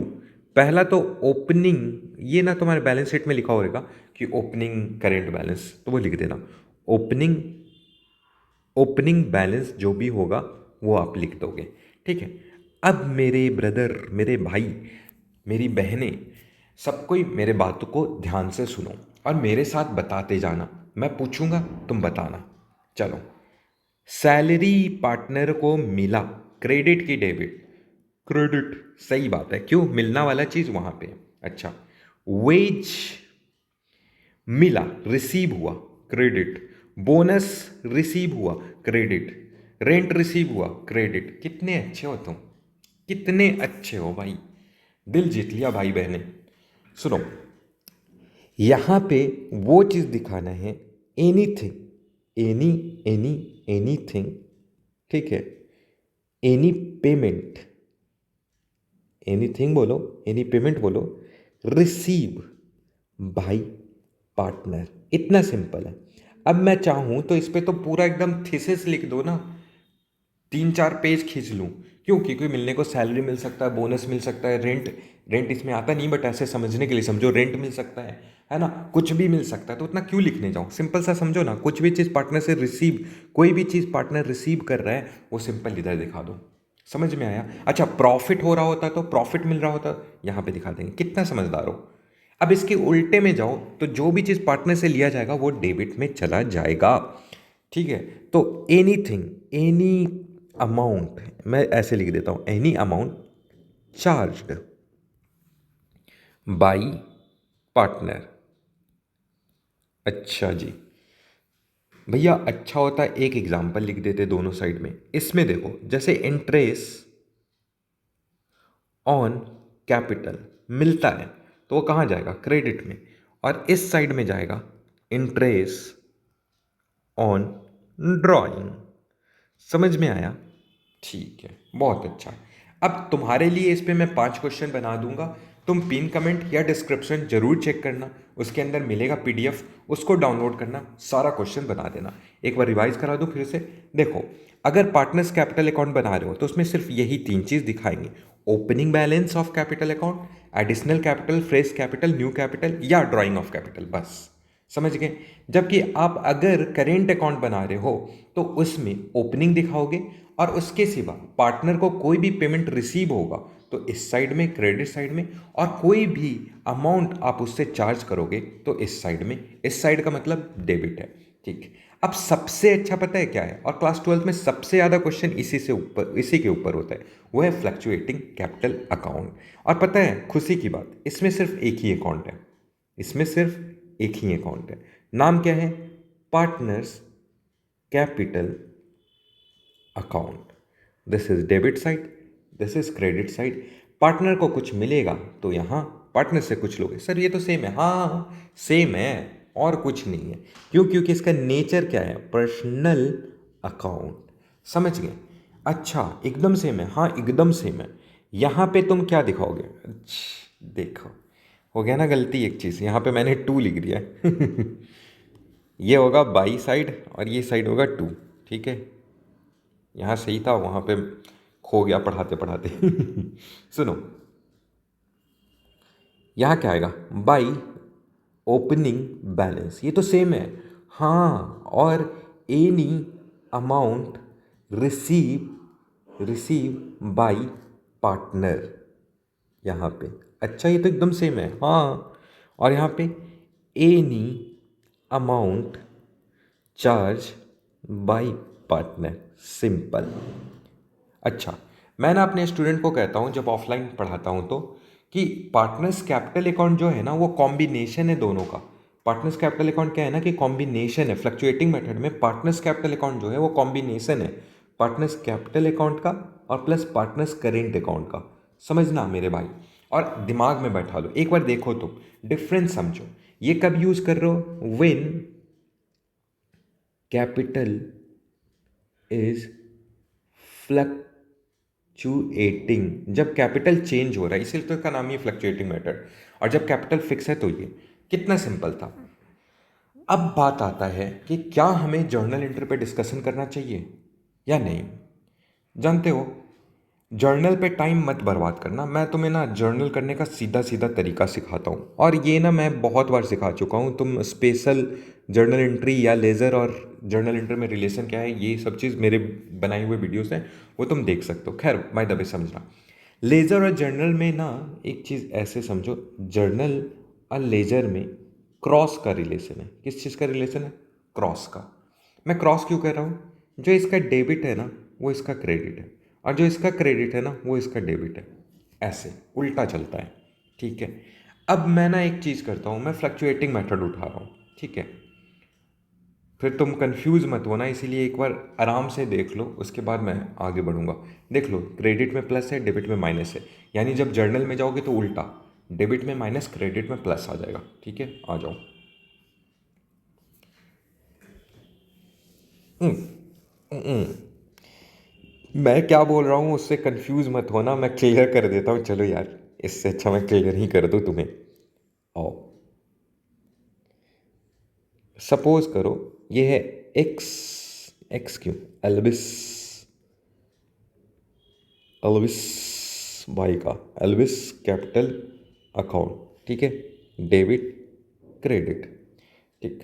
पहला तो ओपनिंग, ये ना तुम्हारे बैलेंस शीट में लिखा होगा कि ओपनिंग करेंट बैलेंस, तो वो लिख देना। ओपनिंग, ओपनिंग बैलेंस जो भी होगा वो आप लिख दोगे। ठीक है। अब मेरे ब्रदर, मेरे भाई, मेरी बहनें, सब कोई मेरे बातों को ध्यान से सुनो। और मेरे साथ बताते जाना, मैं पूछूंगा तुम बताना। चलो, सैलरी पार्टनर को मिला, क्रेडिट की डेबिट? क्रेडिट, सही बात है, क्यों, मिलना वाला चीज वहां पे है। अच्छा, वेज मिला, रिसीव हुआ, क्रेडिट। बोनस रिसीव हुआ, क्रेडिट। रेंट रिसीव हुआ, क्रेडिट। कितने अच्छे हो तुम, कितने अच्छे हो भाई, दिल जीत लिया भाई बहने। सुनो, यहाँ पे वो चीज़ दिखाना है, एनीथिंग, एनी, एनी, एनीथिंग, ठीक है, एनी पेमेंट, एनीथिंग बोलो, एनी पेमेंट बोलो, रिसीव बाई पार्टनर, इतना सिंपल है। अब मैं चाहूँ तो इस पे तो पूरा एकदम थीसिस लिख दो ना, 3-4 पेज खींच लूँ। क्यों? क्योंकि मिलने को सैलरी मिल सकता है, बोनस मिल सकता है, रेंट, रेंट इसमें आता नहीं, बट ऐसे समझने के लिए समझो, रेंट मिल सकता है ना, कुछ भी मिल सकता है, तो उतना क्यों लिखने जाऊँ, सिंपल सा समझो ना, कुछ भी चीज़ पार्टनर से रिसीव, कोई भी चीज़ पार्टनर रिसीव कर रहा है वो सिंपल इधर दिखा दो। समझ में आया? अच्छा, प्रॉफिट हो रहा होता तो, प्रॉफिट मिल रहा होता, यहाँ पे दिखा देंगे, कितना समझदार हो। अब इसके उल्टे में जाओ तो जो भी चीज़ पार्टनर से लिया जाएगा वो डेबिट में चला जाएगा, ठीक है। तो एनीथिंग, एनी अमाउंट, मैं ऐसे लिख देता हूं, any amount charged by partner. अच्छा जी, भैया अच्छा होता है एक एग्जांपल लिख देते दोनों साइड में। इसमें देखो, जैसे इंटरेस्ट ऑन कैपिटल मिलता है तो वो कहाँ जाएगा, क्रेडिट में, और इस साइड में जाएगा इंटरेस्ट ऑन ड्राइंग। समझ में आया? ठीक है, बहुत अच्छा। अब तुम्हारे लिए इस पे मैं 5 क्वेश्चन बना दूंगा, तुम पिन कमेंट या डिस्क्रिप्शन जरूर चेक करना, उसके अंदर मिलेगा पीडीएफ, उसको डाउनलोड करना, सारा क्वेश्चन बना देना। एक बार रिवाइज करा दूं फिर से। देखो, अगर पार्टनर्स कैपिटल अकाउंट बना रहे हो तो उसमें सिर्फ यही 3 चीज दिखाएंगे, opening balance of capital account, additional capital, fresh capital, new capital, या ड्राइंग ऑफ कैपिटल, बस। समझ गए? जबकि आप अगर करेंट अकाउंट बना रहे हो तो उसमें ओपनिंग दिखाओगे, और उसके सिवा पार्टनर को कोई भी पेमेंट रिसीव होगा तो इस साइड में, क्रेडिट साइड में, और कोई भी अमाउंट आप उससे चार्ज करोगे तो इस साइड में, इस साइड का मतलब डेबिट है, ठीक। अब सबसे अच्छा पता है क्या है, और क्लास 12 में सबसे ज़्यादा क्वेश्चन इसी से ऊपर, इसी के ऊपर होता है, वो है फ्लक्चुएटिंग कैपिटल अकाउंट। और पता है खुशी की बात, इसमें सिर्फ एक ही अकाउंट है, इसमें सिर्फ एक ही अकाउंट है, नाम क्या है, partners capital account. This is debit side, this is credit side. Partner को कुछ मिलेगा तो यहाँ पार्टनर से कुछ लोगे, सर ये तो सेम है, हाँ सेम है, और कुछ नहीं है। क्यों? क्योंकि इसका नेचर क्या है, पर्सनल अकाउंट। समझ गए? अच्छा, एकदम सेम है, हाँ एकदम सेम है। यहाँ पे तुम क्या दिखाओगे, देखो, हो गया ना गलती एक चीज़, यहाँ पे मैंने 2 लिख दिया है ये होगा बाई साइड और ये साइड होगा 2, ठीक है। यहाँ सही था, वहाँ पे खो गया पढ़ाते पढ़ाते सुनो, यहाँ क्या आएगा, बाई ओपनिंग बैलेंस, ये तो सेम है, हाँ, और any amount receive, receive by partner, यहाँ पे। अच्छा, ये तो एकदम सेम है, हाँ। और यहाँ पे any amount charge by partner, simple. अच्छा, मैं ना अपने स्टूडेंट को कहता हूँ जब ऑफलाइन पढ़ाता हूँ तो, कि पार्टनर्स कैपिटल अकाउंट जो है ना वो कॉम्बिनेशन है दोनों का। पार्टनर्स कैपिटल अकाउंट क्या है ना, कि कॉम्बिनेशन है, फ्लक्चुएटिंग मेथड में पार्टनर्स कैपिटल अकाउंट जो है वो कॉम्बिनेशन है, पार्टनर्स कैपिटल अकाउंट का और प्लस पार्टनर्स करेंट अकाउंट का। समझना मेरे भाई, और दिमाग में बैठा लो, एक बार देखो तो डिफरेंस समझो। ये कब यूज कर रहे हो, व्हेन कैपिटल इज फ्लक्चुएटिंग, जब कैपिटल चेंज हो रहा है, इसीलिए तो इसका नाम ही फ्लक्चुएटिंग मेथड। और जब कैपिटल फिक्स है तो ये, कितना सिंपल था। अब बात आता है कि क्या हमें जर्नल एंट्री पे डिस्कशन करना चाहिए या नहीं। जानते हो, जर्नल पे टाइम मत बर्बाद करना, मैं तुम्हें ना जर्नल करने का सीधा सीधा तरीका सिखाता हूँ, और ये ना मैं बहुत बार सिखा चुका हूँ। तुम स्पेशल जर्नल एंट्री या लेज़र और जर्नल एंट्री में रिलेशन क्या है, ये सब चीज़ मेरे बनाए हुए वीडियोस हैं, वो तुम देख सकते हो। खैर, बाय द वे समझना, लेज़र और जर्नल में ना एक चीज़ ऐसे समझो, जर्नल और लेज़र में क्रॉस का रिलेशन है। किस चीज़ का रिलेशन है? क्रॉस का। मैं क्रॉस क्यों कह रहा हूँ? जो इसका डेबिट है ना वो इसका क्रेडिट है, और जो इसका क्रेडिट है ना वो इसका डेबिट है। ऐसे उल्टा चलता है, ठीक है। अब मैं ना एक चीज़ करता हूँ, मैं फ्लक्चुएटिंग मेथड उठा रहा हूँ, ठीक है। फिर तुम कंफ्यूज मत होना, इसीलिए एक बार आराम से देख लो, उसके बाद मैं आगे बढ़ूंगा। देख लो, क्रेडिट में प्लस है, डेबिट में माइनस है, यानी जब जर्नल में जाओगे तो उल्टा, डेबिट में माइनस, क्रेडिट में प्लस आ जाएगा, ठीक है। आ जाओ। मैं क्या बोल रहा हूँ उससे कंफ्यूज मत होना, मैं क्लियर कर देता हूँ। चलो यार, इससे अच्छा मैं क्लियर ही कर दूँ तुम्हें। आओ, सपोज करो ये है एक्स। एक्स क्यों? एल्विस, एल्विस भाई का, एल्विस कैपिटल अकाउंट, ठीक है। डेबिट, क्रेडिट, ठीक।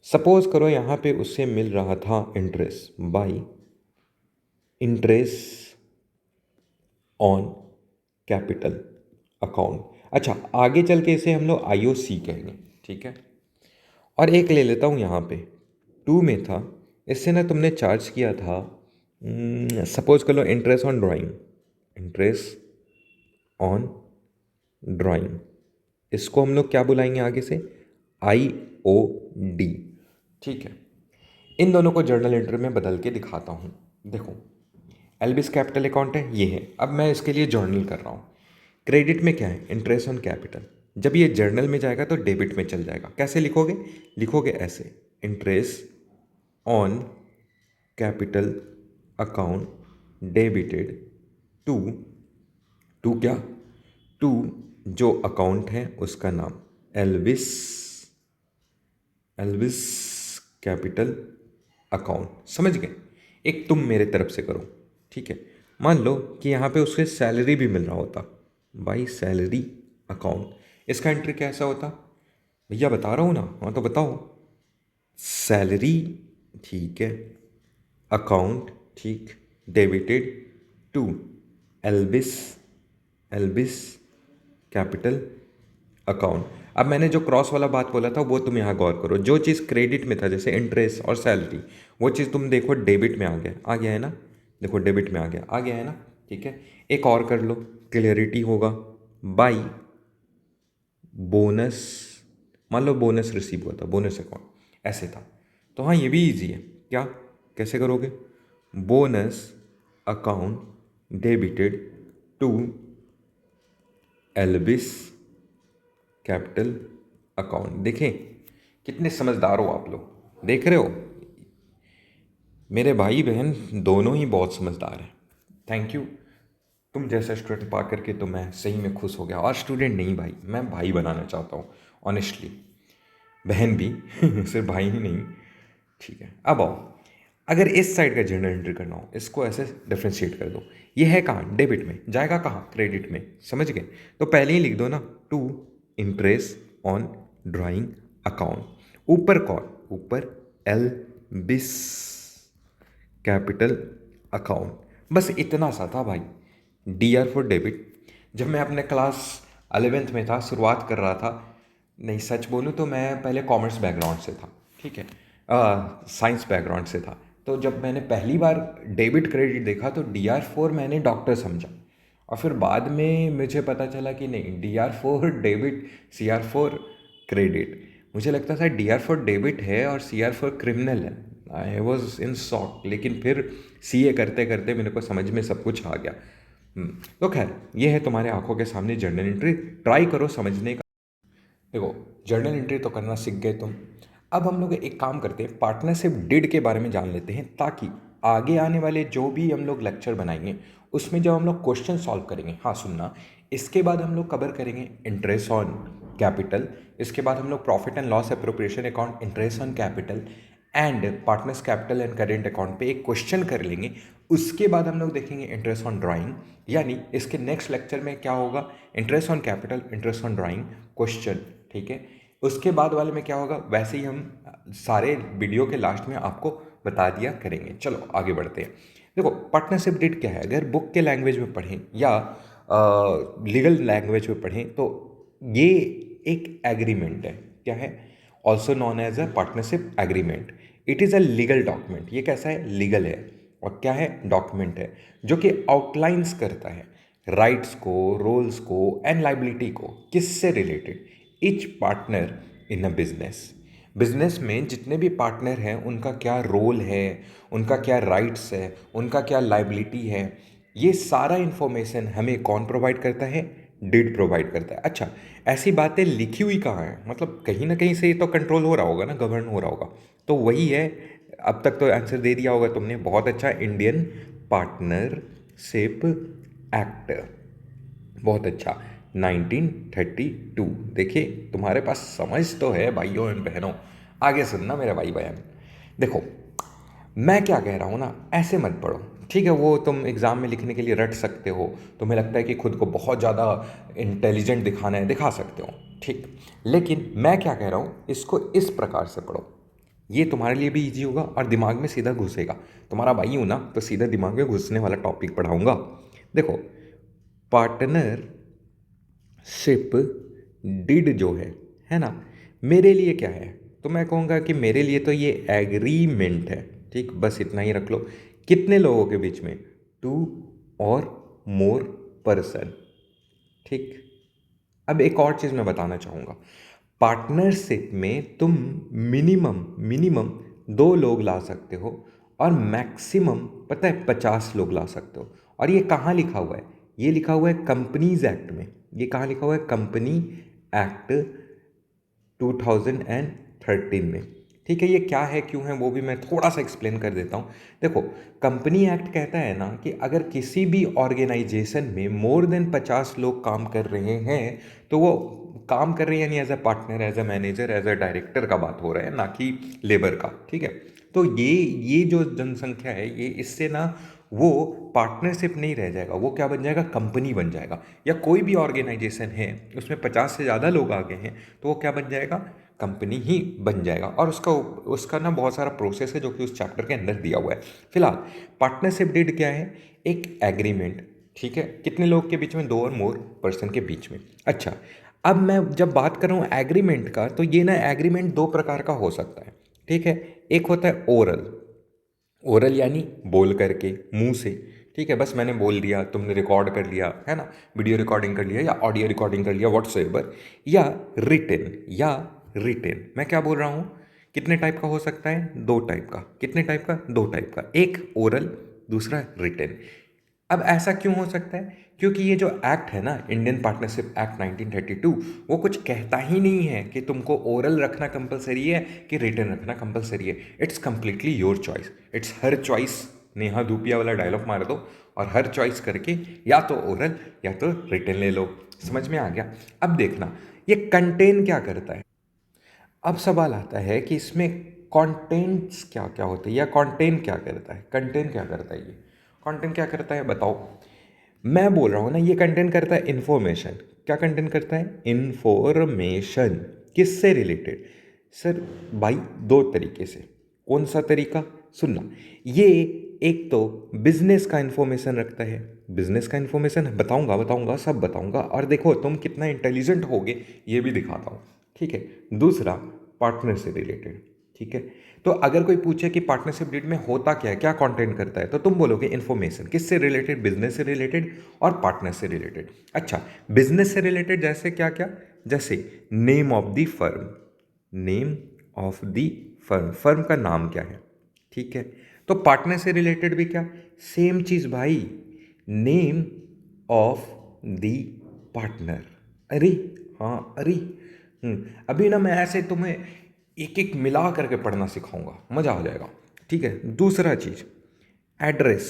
सपोज करो यहाँ पे उससे मिल रहा था interest by interest on capital account. अच्छा, आगे चल के इसे हम लोग आईओसी कहेंगे, ठीक है। और एक ले लेता हूँ यहाँ पे, टू में था, इससे ना तुमने चार्ज किया था, सपोज कर लो interest on drawing, interest on drawing, इसको हम लोग क्या बुलाएंगे आगे से? IOD, ठीक है। इन दोनों को जर्नल एंट्री में बदल के दिखाता हूँ। देखो, एल्बिस कैपिटल अकाउंट है, ये है। अब मैं इसके लिए जर्नल कर रहा हूँ। क्रेडिट में क्या है? Interest on capital. जब ये जर्नल में जाएगा तो डेबिट में चल जाएगा। कैसे लिखोगे? लिखोगे ऐसे, interest on capital account debited to, to क्या? टू जो अकाउंट है उसका नाम, एल्विस, एल्विस कैपिटल अकाउंट। समझ गए? एक तुम मेरे तरफ से करो, ठीक है। मान लो कि यहाँ पे उसके सैलरी भी मिल रहा होता, बाई सैलरी अकाउंट, इसका एंट्री कैसा होता? भैया बता रहा हूँ ना, हाँ तो बताओ। सैलरी, ठीक है, अकाउंट, ठीक, डेबिटेड टू एल्बिस, एल्बिस कैपिटल अकाउंट। अब मैंने जो क्रॉस वाला बात बोला था वो तुम यहाँ गौर करो, जो चीज़ क्रेडिट में था जैसे इंटरेस्ट और सैलरी, वो चीज़ तुम देखो डेबिट में आ गया, आ गया है ना। देखो डेबिट में आ गया, आ गया है ना, ठीक है। एक और कर लो, क्लियरिटी होगा। बाई बोनस, मान लो बोनस रिसीव हुआ था, बोनस अकाउंट ऐसे था, तो हाँ ये भी इजी है। क्या, कैसे करोगे? Bonus account debited to Elvis capital account. देखें कितने समझदार हो आप लोग, देख रहे हो? मेरे भाई बहन दोनों ही बहुत समझदार हैं। थैंक यू, तुम जैसा स्टूडेंट पा करके तो मैं सही में खुश हो गया। और स्टूडेंट नहीं भाई, मैं भाई बनाना चाहता हूँ ऑनेस्टली, बहन भी सिर्फ भाई ही नहीं, ठीक है। अब आओ, अगर इस साइड का जर्नल एंट्री करना हो, इसको ऐसे डिफ्रेंशिएट कर दो। ये है कहाँ? डेबिट में, जाएगा कहाँ? क्रेडिट में, समझ गए? तो पहले ही लिख दो ना, to interest on drawing account. ऊपर कौन? ऊपर एल बिस कैपिटल अकाउंट। बस इतना सा था भाई, DR फॉर डेबिट। जब मैं अपने क्लास 11th में था, शुरुआत कर रहा था, नहीं सच बोलूँ तो मैं पहले कॉमर्स बैकग्राउंड से था, ठीक है, साइंस बैकग्राउंड से था। तो जब मैंने पहली बार डेबिट क्रेडिट देखा तो DR4 मैंने डॉक्टर समझा, और फिर बाद में मुझे पता चला कि नहीं, DR4 डेबिट, CR4 क्रेडिट। मुझे लगता था DR4 डेबिट है और CR4 क्रिमिनल है। आई वॉज इन शॉक, लेकिन फिर CA करते करते मेरे को समझ में सब कुछ आ गया। तो खैर, ये है तुम्हारे आंखों के सामने जर्नल एंट्री, ट्राई करो समझने का। देखो, जर्नल एंट्री तो करना सीख गए तुम। अब हम लोग एक काम करते हैं, पार्टनरशिप डिड के बारे में जान लेते हैं, ताकि आगे आने वाले जो भी हम लोग लेक्चर बनाएंगे उसमें जब हम लोग क्वेश्चन सॉल्व करेंगे, हाँ सुनना, इसके बाद हम लोग कवर करेंगे इंटरेस्ट ऑन कैपिटल, इसके बाद हम लोग profit and loss appropriation account, interest on capital and partners capital and current account पे एक क्वेश्चन कर लेंगे। उसके बाद हम लोग देखेंगे इंटरेस्ट ऑन ड्राइंग, यानी इसके नेक्स्ट लेक्चर में क्या होगा? Interest on capital, interest on drawing question, ठीक है। उसके बाद वाले में क्या होगा, वैसे ही हम सारे वीडियो के लास्ट में आपको बता दिया करेंगे। चलो आगे बढ़ते हैं। देखो, पार्टनरशिप डीड क्या है? अगर बुक के लैंग्वेज में पढ़ें या लीगल लैंग्वेज में पढ़ें तो ये एक एग्रीमेंट है, क्या है? Also known as a partnership agreement. It is a legal document. ये कैसा है? लीगल है। और क्या है? डॉक्यूमेंट है जो कि आउटलाइंस करता है राइट्स को, रोल्स को एंड लाइबिलिटी को। किससे related? Etch partner in a business. Business में जितने भी पार्टनर हैं उनका क्या रोल है, उनका क्या राइट्स है, उनका क्या लाइबिलिटी है, ये सारा इन्फॉर्मेशन हमें कौन प्रोवाइड करता है? डिड प्रोवाइड करता है। अच्छा, ऐसी बातें लिखी हुई कहाँ है? मतलब कहीं ना कहीं से ये तो कंट्रोल हो रहा होगा ना, गवर्न हो रहा होगा। तो वही है। अब तक तो आंसर दे दिया होगा तुमने, बहुत अच्छा। इंडियन पार्टनरशिप एक्ट, बहुत अच्छा। 1932। देखिए, तुम्हारे पास समझ तो है भाइयों एंड बहनों। आगे सुनना मेरा भाई बहन। देखो, मैं क्या कह रहा हूँ ना, ऐसे मत पढ़ो। ठीक है, वो तुम एग्ज़ाम में लिखने के लिए रट सकते हो, तुम्हें लगता है कि खुद को बहुत ज़्यादा इंटेलिजेंट दिखाना है, दिखा सकते हो, ठीक। लेकिन मैं क्या कह रहा हूँ, इसको इस प्रकार से पढ़ो। ये तुम्हारे लिए भी इजी होगा और दिमाग में सीधा घुसेगा। तुम्हारा भाई हूँ ना, तो सीधा दिमाग में घुसने वाला टॉपिक पढ़ाऊंगा। देखो, पार्टनरशिप डिड जो है ना, मेरे लिए क्या है? तो मैं कहूँगा कि मेरे लिए तो ये एग्रीमेंट है। ठीक, बस इतना ही रख लो। कितने लोगों के बीच में? टू और मोर पर्सन। ठीक। अब एक और चीज़ मैं बताना चाहूँगा। पार्टनरशिप में तुम मिनिमम मिनिमम 2 लोग ला सकते हो और मैक्सिमम पता है 50 लोग ला सकते हो। और ये कहाँ लिखा हुआ है? ये लिखा हुआ है कंपनीज एक्ट में। ये कहाँ लिखा हुआ है? कंपनी एक्ट 2013 में। ठीक है, ये क्या है, क्यों है, वो भी मैं थोड़ा सा एक्सप्लेन कर देता हूँ। देखो, कंपनी एक्ट कहता है ना कि अगर किसी भी ऑर्गेनाइजेशन में मोर देन 50 लोग काम कर रहे हैं, तो वो काम कर रहे हैं यानी as a partner, as a manager, as a director का बात हो रहा है, ना कि लेबर का। ठीक है, तो ये जो जनसंख्या है, ये इससे ना वो पार्टनरशिप नहीं रह जाएगा, वो क्या बन जाएगा? कंपनी बन जाएगा। या कोई भी ऑर्गेनाइजेशन है, उसमें 50 से ज़्यादा लोग आ गए हैं, तो वो क्या बन जाएगा? कंपनी ही बन जाएगा। और उसका उसका ना बहुत सारा प्रोसेस है जो कि उस चैप्टर के अंदर दिया हुआ है। फिलहाल पार्टनरशिप डीड क्या है? एक एग्रीमेंट। ठीक है, कितने लोग के बीच में? 2 और मोर पर्सन के बीच में। अच्छा, अब मैं जब बात कर रहा हूँ एग्रीमेंट का, तो ये ना एग्रीमेंट 2 प्रकार का हो सकता है। ठीक है, एक होता है ओरल। ओरल यानी बोल करके, मुंह से। ठीक है, बस मैंने बोल दिया, तुमने रिकॉर्ड कर लिया, है ना, वीडियो रिकॉर्डिंग कर लिया या ऑडियो रिकॉर्डिंग कर लिया, व्हाट्सएवर। या रिटेन, या रिटेन। मैं क्या बोल रहा हूँ? कितने टाइप का हो सकता है? 2 टाइप का। कितने टाइप का? 2 टाइप का। एक ओरल, दूसरा रिटेन। अब ऐसा क्यों हो सकता है? क्योंकि ये जो एक्ट है ना, इंडियन पार्टनरशिप एक्ट 1932, वो कुछ कहता ही नहीं है कि तुमको ओरल रखना कंपलसरी है कि रिटन रखना कंपलसरी है। It's completely your choice. It's her choice. Neha Dhupia वाला डायलॉग मार दो और हर चॉइस करके या तो ओरल या तो रिटन ले लो। समझ में आ गया? अब देखना, ये कंटेन क्या करता है। अब सवाल आता है कि इसमें कंटेंट्स क्या क्या होते हैं, या कंटेन क्या करता है? कंटेन क्या करता है? ये कंटेन क्या करता है बताओ। मैं बोल रहा हूँ ना, ये कंटेन करता है इन्फॉर्मेशन। क्या कंटेन करता है? इन्फॉर्मेशन। किससे रिलेटेड? सर भाई, 2 तरीके से। कौन सा तरीका? सुनना। ये एक तो बिजनेस का इन्फॉर्मेशन रखता है। बिजनेस का इन्फॉर्मेशन बताऊंगा, बताऊंगा, सब बताऊंगा, और देखो तुम कितना इंटेलिजेंट होगे ये भी दिखाता हूँ। ठीक है। दूसरा, पार्टनर से रिलेटेड। ठीक है, तो अगर कोई पूछे कि पार्टनरशिप डीड में होता क्या है, क्या कंटेंट करता है, तो तुम बोलोगे इन्फॉर्मेशन। किससे रिलेटेड? बिजनेस से रिलेटेड और पार्टनर से रिलेटेड। अच्छा, बिजनेस से रिलेटेड जैसे क्या क्या? जैसे name of the firm. Name of the firm, firm का नाम क्या है। ठीक है, तो पार्टनर से रिलेटेड भी क्या? सेम चीज भाई, नेम ऑफ द पार्टनर। अरे, हाँ, अरे। अभी ना मैं ऐसे तुम्हें एक एक मिला करके पढ़ना सिखाऊंगा, मजा आ जाएगा। ठीक है, दूसरा चीज, एड्रेस।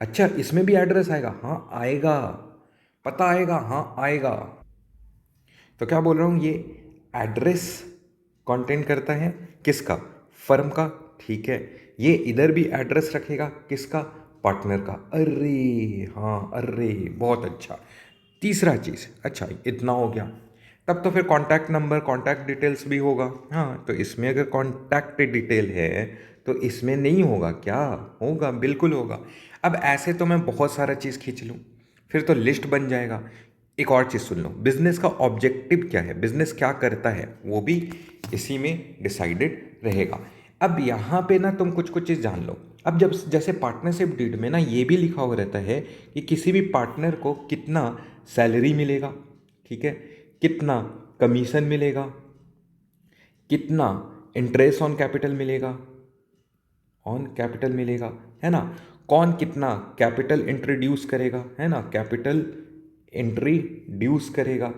अच्छा, इसमें भी एड्रेस आएगा? हाँ आएगा, पता आएगा, हाँ आएगा। तो क्या बोल रहा हूँ, ये एड्रेस कंटेंट करता है किसका? फर्म का। ठीक है, ये इधर भी एड्रेस रखेगा किसका? पार्टनर का। अरे हाँ, अरे बहुत अच्छा। तीसरा चीज़, अच्छा इतना हो गया। तब तो फिर कॉन्टैक्ट नंबर, कॉन्टैक्ट डिटेल्स भी होगा। हाँ, तो इसमें अगर कॉन्टैक्ट डिटेल है तो इसमें नहीं होगा क्या? होगा, बिल्कुल होगा। अब ऐसे तो मैं बहुत सारा चीज़ खींच लूँ, फिर तो लिस्ट बन जाएगा। एक और चीज़ सुन लो, बिजनेस का ऑब्जेक्टिव क्या है, बिजनेस क्या करता है, वो भी इसी में डिसाइडेड रहेगा। अब यहाँ पे ना तुम कुछ कुछ चीज़ जान लो। अब जब जैसे पार्टनरशिप डीड में ना ये भी लिखा हुआ रहता है कि किसी भी पार्टनर को कितना सैलरी मिलेगा, ठीक है, कितना कमीशन मिलेगा, कितना इंटरेस्ट ऑन कैपिटल मिलेगा, ऑन कैपिटल मिलेगा, है ना, कौन कितना कैपिटल इंट्रोड्यूस करेगा, है ना, कैपिटल इंट्रोड्यूस करेगा।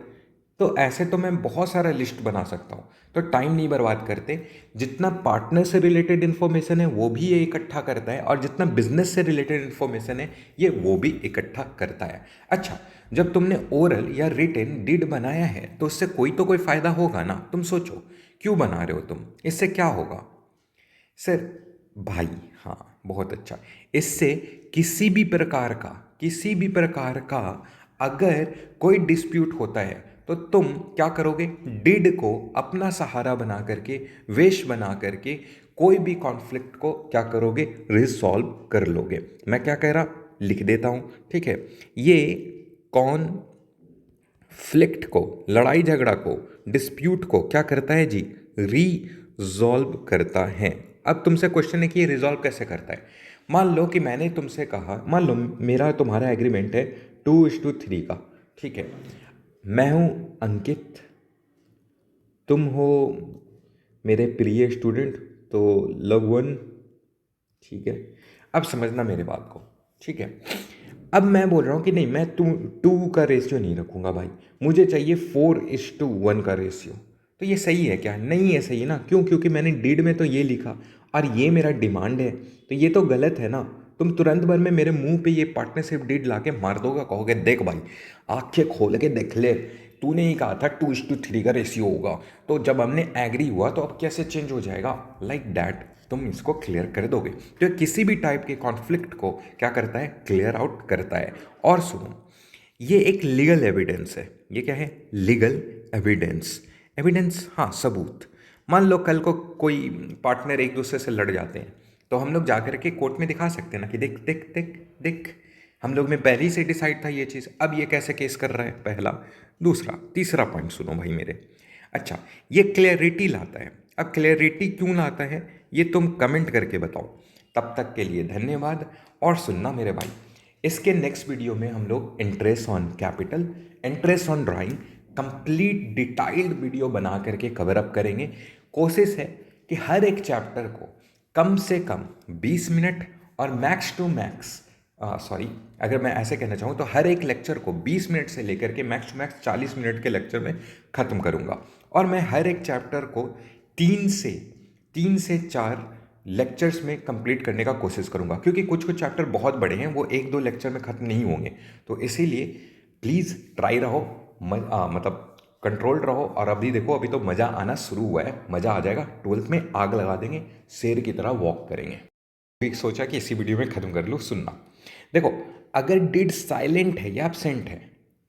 तो ऐसे तो मैं बहुत सारा लिस्ट बना सकता हूँ, तो टाइम नहीं बर्बाद करते। जितना पार्टनर से रिलेटेड इन्फॉर्मेशन है वो भी ये इकट्ठा करता है, और जितना बिजनेस से रिलेटेड इन्फॉर्मेशन है ये वो भी इकट्ठा करता है। अच्छा, जब तुमने ओरल या रिटन डिड बनाया है तो उससे कोई तो कोई फायदा होगा ना। तुम सोचो क्यों बना रहे हो तुम, इससे क्या होगा सर? भाई हाँ, बहुत अच्छा। इससे किसी भी प्रकार का अगर कोई डिस्प्यूट होता है तो तुम क्या करोगे, डिड को अपना सहारा बना करके, वेश बना करके कोई भी कॉन्फ्लिक्ट को क्या करोगे, रिसॉल्व कर लोगे। मैं क्या कह रहा, लिख देता हूँ, ठीक है। ये कॉन्फ्लिक्ट को, लड़ाई झगड़ा को, डिस्प्यूट को क्या करता है जी, रिजॉल्व करता है। अब तुमसे क्वेश्चन है कि ये रिजॉल्व कैसे करता है। मान लो कि मैंने तुमसे कहा, मान लो मेरा तुम्हारा एग्रीमेंट है 2:3 का, ठीक है। मैं हूँ अंकित, तुम हो मेरे प्रिय स्टूडेंट, तो लव वन, ठीक है। अब समझना मेरे बात को, ठीक है। अब मैं बोल रहा हूँ कि नहीं, मैं 2 का रेशियो नहीं रखूँगा भाई, मुझे चाहिए 4:1 का रेशियो। तो ये सही है क्या? नहीं है सही ना। क्यों? क्योंकि मैंने डीड में तो ये लिखा और ये मेरा डिमांड है, तो ये तो गलत है ना। तुम तुरंत भर में मेरे मुंह पे ये पार्टनरशिप डीड ला के मार दोगे, कहोगे देख भाई, आंखें खोल के देख ले, तूने ही कहा था 2:3 का रेशियो होगा, तो जब हमने एग्री हुआ तो अब कैसे चेंज हो जाएगा, लाइक दैट तुम इसको क्लियर कर दोगे। तो किसी भी टाइप के कॉन्फ्लिक्ट को क्या करता है, क्लियर आउट करता है। और सुनो, ये एक लीगल एविडेंस है। ये क्या है? Legal evidence. एविडेंस, हाँ, सबूत। मान लो कल को कोई पार्टनर एक दूसरे से लड़ जाते हैं, तो हम लोग जाकर के कोर्ट में दिखा सकते हैं ना कि देख देख देख देख, हम लोग में पहले ही से डिसाइड था ये चीज़, अब ये कैसे केस कर रहा है, पहला। दूसरा, तीसरा पॉइंट सुनो भाई मेरे। अच्छा, ये क्लैरिटी लाता है। अब क्लैरिटी क्यों लाता है ये तुम कमेंट करके बताओ। तब तक के लिए धन्यवाद। और सुनना मेरे भाई, इसके नेक्स्ट वीडियो में हम लोग interest on capital, interest on drawing, complete detailed video बना करके कवर अप करेंगे। कोशिश है कि हर एक चैप्टर को कम से कम 20 मिनट और मैक्स टू मैक्स, सॉरी, अगर मैं ऐसे कहना चाहूँ तो हर एक लेक्चर को 20 मिनट से लेकर के मैक्स टू मैक्स 40 मिनट के लेक्चर में ख़त्म करूँगा। और मैं हर एक चैप्टर को 3 से 4 लेक्चर्स में कंप्लीट करने का कोशिश करूँगा, क्योंकि कुछ कुछ चैप्टर बहुत बड़े हैं, वो 1-2 लेक्चर में ख़त्म नहीं होंगे। तो इसीलिए प्लीज़ ट्राई रहो, मतलब कंट्रोल्ड रहो। और अभी देखो, अभी तो मज़ा आना शुरू हुआ है, मज़ा आ जाएगा। 12th में आग लगा देंगे, शेर की तरह वॉक करेंगे। भी सोचा कि इसी वीडियो में ख़त्म कर लूँ। सुनना, देखो, अगर डिड साइलेंट है या एब्सेंट है,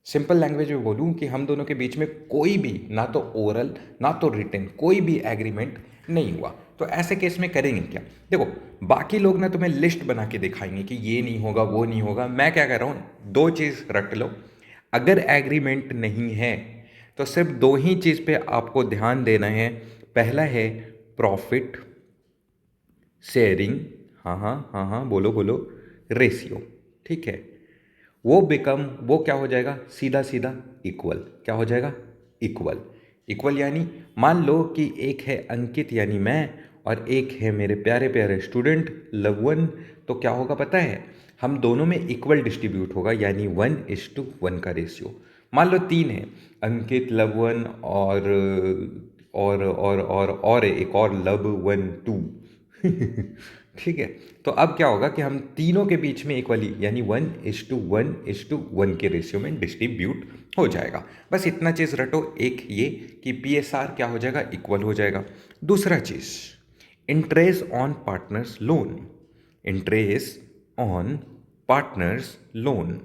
सिंपल लैंग्वेज में बोलूँ कि हम दोनों के बीच में कोई भी, ना तो ओरल ना तो रिटन, कोई भी एग्रीमेंट नहीं हुआ, तो ऐसे केस में करेंगे क्या? देखो, बाकी लोग ना तुम्हें लिस्ट बना के दिखाएंगे कि ये नहीं होगा, वो नहीं होगा। मैं क्या कह रहा हूँ, 2 चीज़ रट लो। अगर एग्रीमेंट नहीं है तो सिर्फ 2 ही चीज़ पे आपको ध्यान देना है। पहला है प्रॉफिट शेयरिंग, हाँ हाँ हाँ हाँ, बोलो बोलो, रेशियो, ठीक है। वो क्या हो जाएगा, सीधा सीधा इक्वल। क्या हो जाएगा? इक्वल। इक्वल यानी मान लो कि एक है अंकित यानी मैं, और एक है मेरे प्यारे प्यारे स्टूडेंट लवन। तो क्या होगा पता है, हम दोनों में इक्वल डिस्ट्रीब्यूट होगा, यानी 1:1 का रेशियो। मान लो 3 है, अंकित, लवन और एक और लव 1 2 ठीक है। तो अब क्या होगा कि हम तीनों के बीच में इक्वली, यानी 1:1 के रेशियो में डिस्ट्रीब्यूट हो जाएगा। बस इतना चीज़ रटो। एक ये कि PSR क्या हो जाएगा, इक्वल हो जाएगा। दूसरा चीज़, interest on partners loan. Interest on partners loan,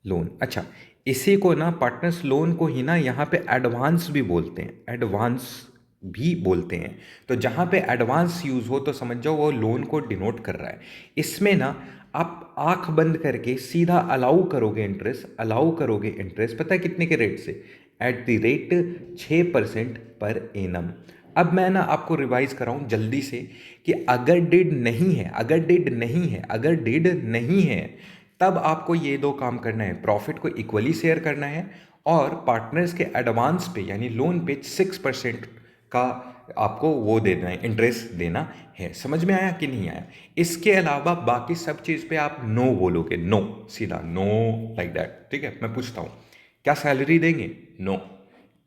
loan. अच्छा, इसी को ना, पार्टनर्स लोन को ही ना यहाँ पे एडवांस भी बोलते हैं, एडवांस भी बोलते हैं। तो जहाँ पे एडवांस यूज़ हो तो समझ जाओ वो लोन को डिनोट कर रहा है। इसमें ना आप आंख बंद करके सीधा अलाउ करोगे इंटरेस्ट, पता है कितने के रेट से? At the rate 6% per annum. अब मैं ना आपको रिवाइज कराऊं जल्दी से कि अगर डिड नहीं है तब आपको ये दो काम करना है, प्रॉफिट को इक्वली शेयर करना है और पार्टनर्स के एडवांस पे यानी लोन पे 6% का आपको वो देना है, इंटरेस्ट देना है। समझ में आया कि नहीं आया? इसके अलावा बाकी सब चीज़ पे आप नो बोलोगे, नो, सीधा नो, लाइक दैट। ठीक है, मैं पूछता हूँ, क्या सैलरी देंगे? नो।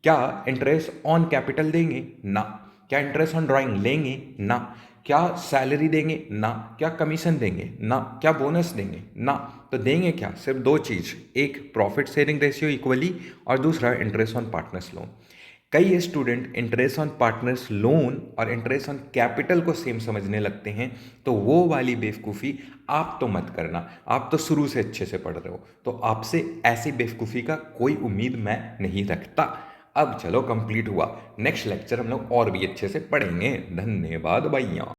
क्या इंटरेस्ट ऑन कैपिटल देंगे? ना। क्या इंटरेस्ट ऑन ड्राइंग लेंगे? ना। क्या सैलरी देंगे? ना। क्या कमीशन देंगे? ना। क्या बोनस देंगे? ना। तो देंगे क्या? सिर्फ दो चीज़, एक प्रॉफिट शेयरिंग रेशियो इक्वली और दूसरा इंटरेस्ट ऑन पार्टनर्स लोन। कई student interest on partners loan और इंटरेस्ट ऑन कैपिटल को सेम समझने लगते हैं, तो वो वाली बेवकूफ़ी आप तो मत करना। आप तो शुरू से अच्छे से पढ़ रहे हो, तो आपसे ऐसी बेवकूफ़ी का कोई उम्मीद मैं नहीं रखता। अब चलो, कंप्लीट हुआ। नेक्स्ट लेक्चर हम लोग और भी अच्छे से पढ़ेंगे। धन्यवाद भैया।